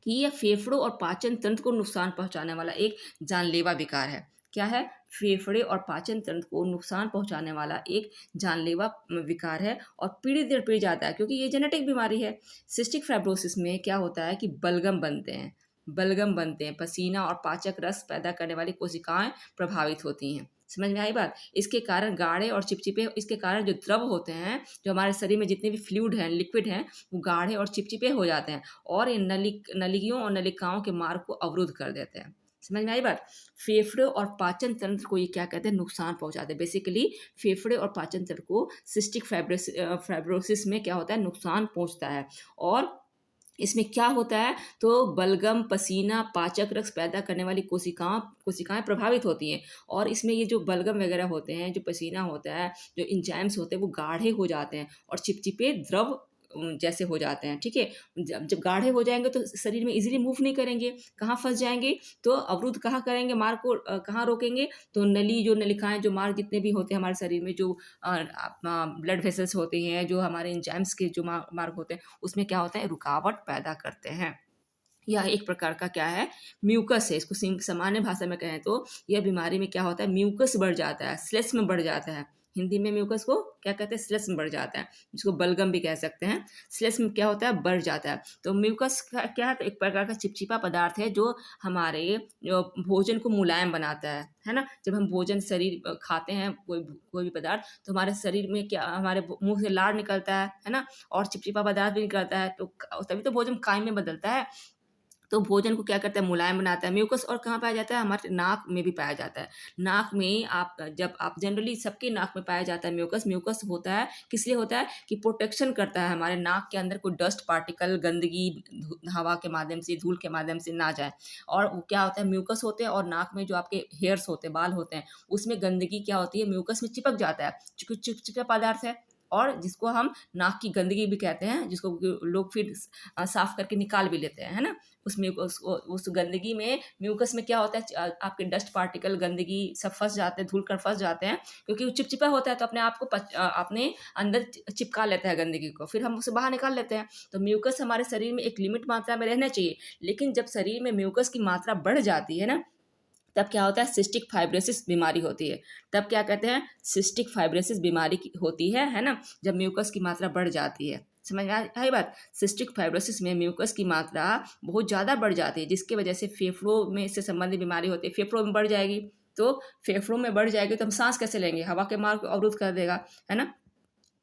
कि यह फेफड़ों और पाचन तंत्र को नुकसान पहुंचाने वाला एक जानलेवा विकार है। क्या है, फेफड़े और पाचन तंत्र को नुकसान पहुंचाने वाला एक जानलेवा विकार है और पीढ़ी दर पीढ़ी जाता है, क्योंकि ये जेनेटिक बीमारी है। सिस्टिक फाइब्रोसिस में क्या होता है कि बलगम बनते हैं, बलगम बनते हैं, पसीना और पाचक रस पैदा करने वाली कोशिकाएं प्रभावित होती हैं। समझ में आई बात। इसके कारण गाढ़े और चिपचिपे, इसके कारण जो द्रव होते हैं, जो हमारे शरीर में जितने भी फ्लूइड हैं, लिक्विड हैं, वो गाढ़े और चिपचिपे हो जाते हैं और इन नलियों और नलिकाओं के मार्ग को अवरुद्ध कर देते हैं। समझ में आई बात। फेफड़े और पाचन तंत्र को ये क्या कहते हैं, नुकसान पहुंचाते हैं। बेसिकली फेफड़े और पाचन तंत्र को सिस्टिक फाइब्रोसिस में क्या होता है, नुकसान पहुंचता है। और इसमें क्या होता है, तो बलगम, पसीना, पाचक रस पैदा करने वाली कोशिकाएं प्रभावित होती हैं। और इसमें ये जो बलगम वगैरह होते हैं, जो पसीना होता है, जो इंजाइम्स होते हैं, वो गाढ़े हो जाते हैं और चिपचिपे द्रव जैसे हो जाते हैं। ठीक है, जब गाढ़े हो जाएंगे तो शरीर में इजीली मूव नहीं करेंगे, कहाँ फंस जाएंगे, तो अवरुद्ध कहाँ करेंगे, मार्ग को कहाँ रोकेंगे, तो नली, जो नलिकाएं, जो मार्ग जितने भी होते हैं हमारे शरीर में, जो ब्लड वेसल्स होते हैं, जो हमारे इंजाइम्स के जो मार्ग होते हैं, उसमें क्या होता है, रुकावट पैदा करते हैं। यह एक प्रकार का क्या है, म्यूकस है। इसको सामान्य भाषा में कहें तो यह बीमारी में क्या होता है, म्यूकस बढ़ जाता है, स्लेस में बढ़ जाता है, हिंदी में म्यूकस को क्या कहते हैं, श्लेष्म बढ़ जाता है, जिसको बलगम भी कह सकते हैं। श्लेष्म क्या होता है, बढ़ जाता है। तो म्यूकस क्या है, तो एक प्रकार का चिपचिपा पदार्थ है जो हमारे भोजन को मुलायम बनाता है ना। जब हम भोजन शरीर खाते हैं कोई भी पदार्थ, तो हमारे शरीर में क्या, हमारे मुंह से लार निकलता है ना, और चिपचिपा पदार्थ भी निकलता है, तो तभी तो भोजन काई में बदलता है। तो भोजन को क्या करता है, मुलायम बनाता है। म्यूकस और कहाँ पाया जाता है, हमारे नाक में भी पाया जाता है। नाक में जब आप जनरली सबके नाक में पाया जाता है म्यूकस। म्यूकस होता है किस लिए होता है, कि प्रोटेक्शन करता है, हमारे नाक के अंदर कोई डस्ट पार्टिकल, गंदगी हवा के माध्यम से, धूल के माध्यम से ना जाए। और वो क्या होता है, म्यूकस होते हैं, और नाक में जो आपके हेयर्स होते हैं, बाल होते हैं, उसमें गंदगी क्या होती है, म्यूकस में चिपक जाता है, क्योंकि चिपचिपा पदार्थ है, और जिसको हम नाक की गंदगी भी कहते हैं, जिसको लोग फिर साफ करके निकाल भी लेते हैं, है ना। उसमें उस गंदगी में, म्यूकस में क्या होता है, आपके डस्ट पार्टिकल, गंदगी सब फंस जाते हैं, धूल कर फंस जाते हैं, क्योंकि वो चिपचिपा होता है, तो अपने आप को अपने अंदर चिपका लेता है गंदगी को, फिर हम उसे बाहर निकाल लेते हैं। तो म्यूकस हमारे शरीर में एक लिमिट मात्रा में रहना चाहिए, लेकिन जब शरीर में म्यूकस की मात्रा बढ़ जाती है ना, तब क्या होता है, सिस्टिक फाइब्रोसिस बीमारी होती है। तब क्या कहते हैं, सिस्टिक फाइब्रोसिस बीमारी होती है ना, जब म्यूकस की मात्रा बढ़ जाती है। समझ में आई बात। सिस्टिक फाइब्रोसिस में म्यूकस की मात्रा बहुत ज़्यादा बढ़ जाती है, जिसकी वजह से फेफड़ों में से संबंधित बीमारी होती है। फेफड़ों में बढ़ जाएगी, तो फेफड़ों में बढ़ जाएगी तो हम सांस कैसे लेंगे, हवा के मार्ग को अवरुद्ध कर देगा, है ना।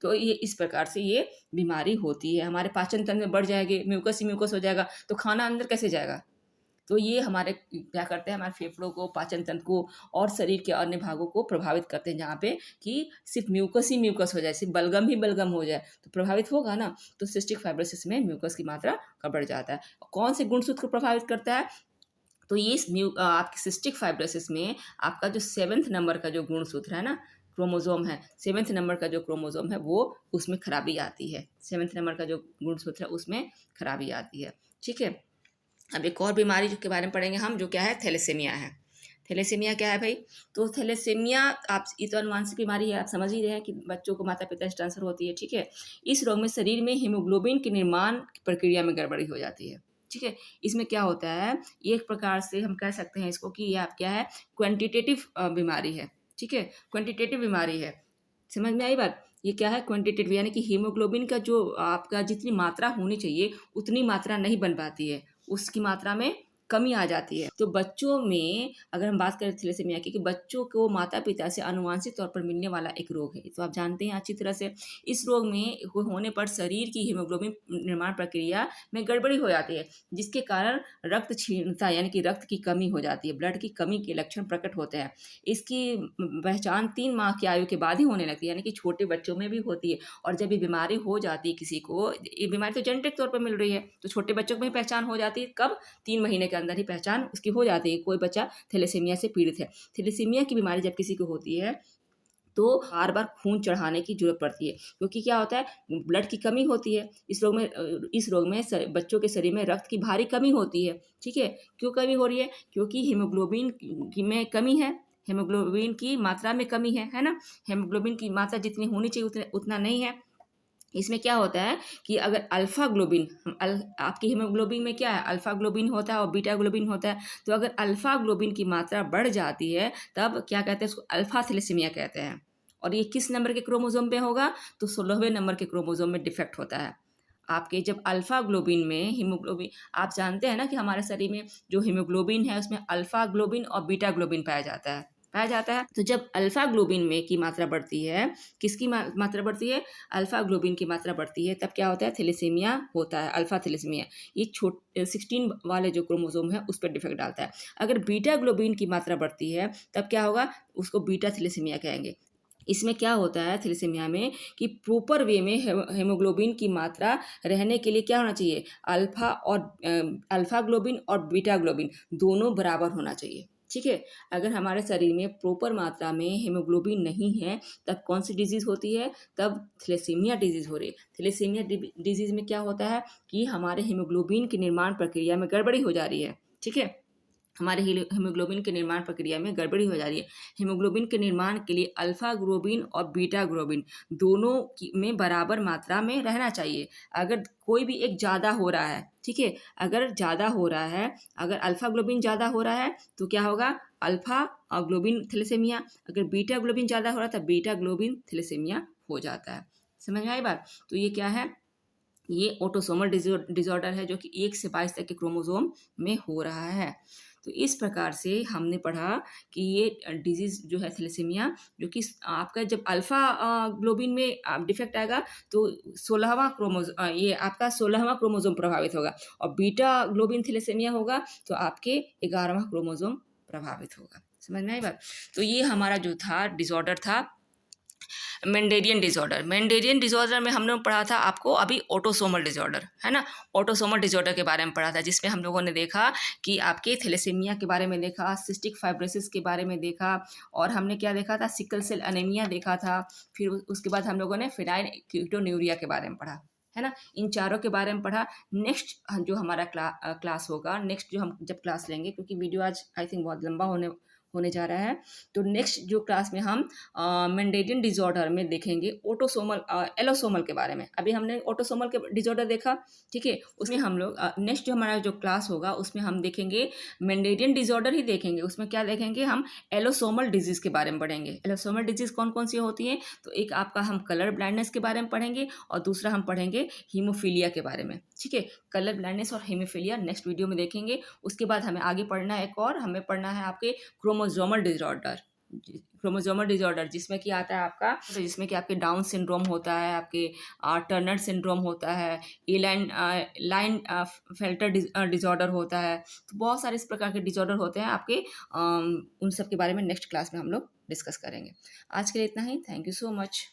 तो ये इस प्रकार से ये बीमारी होती है। हमारे पाचन तंत्र में बढ़ जाएगी, म्यूकस ही म्यूकस हो जाएगा, तो खाना अंदर कैसे जाएगा। तो ये हमारे क्या करते हैं, हमारे फेफड़ों को, पाचन तंत्र को और शरीर के अन्य भागों को प्रभावित करते हैं, जहाँ पे कि सिर्फ म्यूकस ही म्यूकस हो जाए, सिर्फ बलगम ही बलगम हो जाए, तो प्रभावित होगा ना। तो सिस्टिक फाइब्रोसिस में म्यूकस की मात्रा का बढ़ जाता है। कौन से गुणसूत्र को प्रभावित करता है, तो ये आपकी सिस्टिक फाइब्रोसिस में आपका जो 7वें नंबर का जो गुणसूत्र है ना, क्रोमोजोम है, 7वें नंबर का जो क्रोमोजोम है, वो उसमें खराबी आती है। 7वें नंबर का जो गुणसूत्र है उसमें खराबी आती है, ठीक है। अब एक और बीमारी के बारे में पढ़ेंगे हम, जो क्या है, थैलेसीमिया है। थैलेसीमिया क्या है भाई, तो थैलेसीमिया आप, ये तो अनुवांशिक बीमारी है, आप समझ ही रहे हैं कि बच्चों को माता पिता से ट्रांसफर होती है, ठीक है। इस रोग में शरीर में हीमोग्लोबिन के निर्माण की प्रक्रिया में गड़बड़ी हो जाती है, ठीक है। इसमें क्या होता है, एक प्रकार से हम कह सकते हैं इसको कि ये आप क्या है, क्वांटिटेटिव बीमारी है, ठीक है, क्वांटिटेटिव बीमारी है। समझ में आई बात। ये क्या है, क्वांटिटेटिव, यानी कि हीमोग्लोबिन का जो आपका जितनी मात्रा होनी चाहिए उतनी मात्रा नहीं बन पाती है, उसकी मात्रा में कमी आ जाती है। तो बच्चों में अगर हम बात करें थैलेसीमिया की, कि बच्चों को माता पिता से अनुवांशिक तौर पर मिलने वाला एक रोग है, तो आप जानते हैं अच्छी तरह से। इस रोग में होने पर शरीर की हीमोग्लोबिन निर्माण प्रक्रिया में गड़बड़ी हो जाती है, जिसके कारण रक्त क्षीणता यानी कि रक्त की कमी हो जाती है, ब्लड की कमी के लक्षण प्रकट होते हैं। इसकी पहचान 3 माह की आयु के बाद ही होने लगती है, यानी कि छोटे बच्चों में भी होती है। और जब ये बीमारी हो जाती है किसी को, ये बीमारी तो जेनेटिक तौर पर मिल रही है, तो छोटे बच्चों में पहचान हो जाती है, कब, 3 महीने के अंदर ही पहचान उसकी हो जाती है, कोई बच्चा थैलेसीमिया से पीड़ित है। थैलेसीमिया की बीमारी जब किसी को होती है, तो बार बार खून चढ़ाने की जरूरत पड़ती है, क्योंकि क्या होता है, ब्लड की कमी होती है। इस रोग में बच्चों के शरीर में रक्त की भारी कमी होती है, ठीक है। क्यों कमी हो रही है, क्योंकि हीमोग्लोबिन में कमी है, हीमोग्लोबिन की मात्रा में कमी है ना। हीमोग्लोबिन की मात्रा जितनी होनी चाहिए उतना नहीं है। इसमें क्या होता है कि अगर अल्फा ग्लोबिन, आपकी हीमोग्लोबिन में क्या है, अल्फा ग्लोबिन होता है और बीटा ग्लोबिन होता है। तो अगर अल्फा ग्लोबिन की मात्रा बढ़ जाती है, तब क्या कहते हैं, उसको अल्फा थैलेसीमिया कहते हैं। और ये किस नंबर के क्रोमोजोम पे होगा, तो 16वें नंबर के क्रोमोजोम में डिफेक्ट होता है। आपके जब अल्फा ग्लोबिन में हीमोग्लोबिन, आप जानते हैं ना कि हमारे शरीर में जो हीमोग्लोबिन है उसमें अल्फा ग्लोबिन और बीटा ग्लोबिन पाया जाता है। तो जब अल्फा ग्लोबिन में की मात्रा बढ़ती है, किसकी मात्रा बढ़ती है, अल्फा ग्लोबिन की मात्रा बढ़ती है, तब क्या होता है, थैलेसीमिया होता है, अल्फा थैलेसीमिया। ये 16 वाले जो क्रोमोसोम है उस पर डिफेक्ट डालता है। अगर बीटा ग्लोबिन की मात्रा बढ़ती है, तब क्या होगा, उसको बीटा थैलेसीमिया कहेंगे। इसमें क्या होता है थैलेसीमिया में, कि प्रॉपर वे में हेमोग्लोबिन की मात्रा रहने के लिए क्या होना चाहिए, अल्फा ग्लोबिन और बीटा ग्लोबिन दोनों बराबर होना चाहिए, ठीक है। अगर हमारे शरीर में प्रॉपर मात्रा में हेमोग्लोबिन नहीं है, तब कौन सी डिजीज़ होती है, तब थैलेसीमिया डिजीज़ हो रही है। थैलेसीमिया डिजीज़ में क्या होता है कि हमारे हेमोग्लोबिन की निर्माण प्रक्रिया में गड़बड़ी हो जा रही है, ठीक है। हमारे हीमोग्लोबिन के निर्माण प्रक्रिया में गड़बड़ी हो जा रही है। हीमोग्लोबिन के निर्माण के लिए अल्फा ग्लोबिन और बीटा ग्लोबिन दोनों में बराबर मात्रा में रहना चाहिए। अगर कोई भी एक ज़्यादा हो रहा है, ठीक है, अगर ज़्यादा हो रहा है, अगर अल्फा ग्लोबिन ज़्यादा हो रहा है तो क्या होगा, अल्फा ग्लोबिन थैलेसीमिया। अगर बीटा ग्लोबिन ज़्यादा हो रहा है तो बीटा ग्लोबिन थैलेसीमिया हो जाता है। समझ में आई बात? तो ये क्या है, ये ऑटोसोमल डिसऑर्डर है जो कि 1 से 22 तक के क्रोमोसोम में हो रहा है। तो इस प्रकार से हमने पढ़ा कि ये डिजीज़ जो है थैलेसीमिया, जो कि आपका जब अल्फ़ा ग्लोबिन में डिफेक्ट आएगा तो 16वां क्रोमोसोम प्रभावित होगा, और बीटा ग्लोबिन थैलेसीमिया होगा तो आपके 11वां क्रोमोसोम प्रभावित होगा। समझ में आई बात? तो ये हमारा जो था डिसऑर्डर था मेंडेलियन डिसऑर्डर। मेंडेलियन डिसऑर्डर में हम लोग पढ़ा था आपको अभी ऑटोसोमल डिसऑर्डर, है ना। ऑटोसोमल डिसऑर्डर के बारे में पढ़ा था, जिसमें हम लोगों ने देखा कि आपके थैलेसीमिया के बारे में देखा, सिस्टिक फाइब्रोसिस के बारे में देखा, और हमने क्या देखा था, सिकल सेल एनीमिया देखा था। फिर उसके बाद हम लोगों ने फिनाइल कीटोन्यूरिया के बारे में पढ़ा, है ना। इन चारों के बारे में पढ़ा। नेक्स्ट जो हमारा क्लास होगा, नेक्स्ट जो हम जब क्लास लेंगे, क्योंकि वीडियो आज आई थिंक बहुत लंबा होने जा रहा है, तो नेक्स्ट जो क्लास में हम मेंडेलियन डिसऑर्डर में देखेंगे ऑटोसोमल एलोसोमल के बारे में। अभी हमने ऑटोसोमल के डिसऑर्डर देखा, ठीक है। उसमें हम लोग नेक्स्ट जो हमारा जो क्लास होगा उसमें हम देखेंगे मेंडेलियन डिसऑर्डर ही देखेंगे। उसमें क्या देखेंगे, हम एलोसोमल डिजीज़ के बारे में पढ़ेंगे। एलोसोमल डिजीज़ कौन कौन सी होती हैं, तो एक आपका हम कलर ब्लाइंडनेस के बारे में पढ़ेंगे, और दूसरा हम पढ़ेंगे हीमोफीलिया के बारे में, ठीक है। कलर ब्लाइंडनेस और हीमोफीलिया नेक्स्ट वीडियो में देखेंगे। उसके बाद हमें आगे पढ़ना है, एक और हमें पढ़ना है आपके क्रोमोसोमल डिसऑर्डर, जिसमें कि आता है आपका, तो जिसमें कि आपके डाउन सिंड्रोम होता है, आपके टर्नर सिंड्रोम होता है, ए लाइन फेल्टर डिसऑर्डर होता है। तो बहुत सारे इस प्रकार के डिसऑर्डर होते हैं आपके, उन सब के बारे में नेक्स्ट क्लास में हम लोग डिस्कस करेंगे। आज के लिए इतना ही। Thank you so much.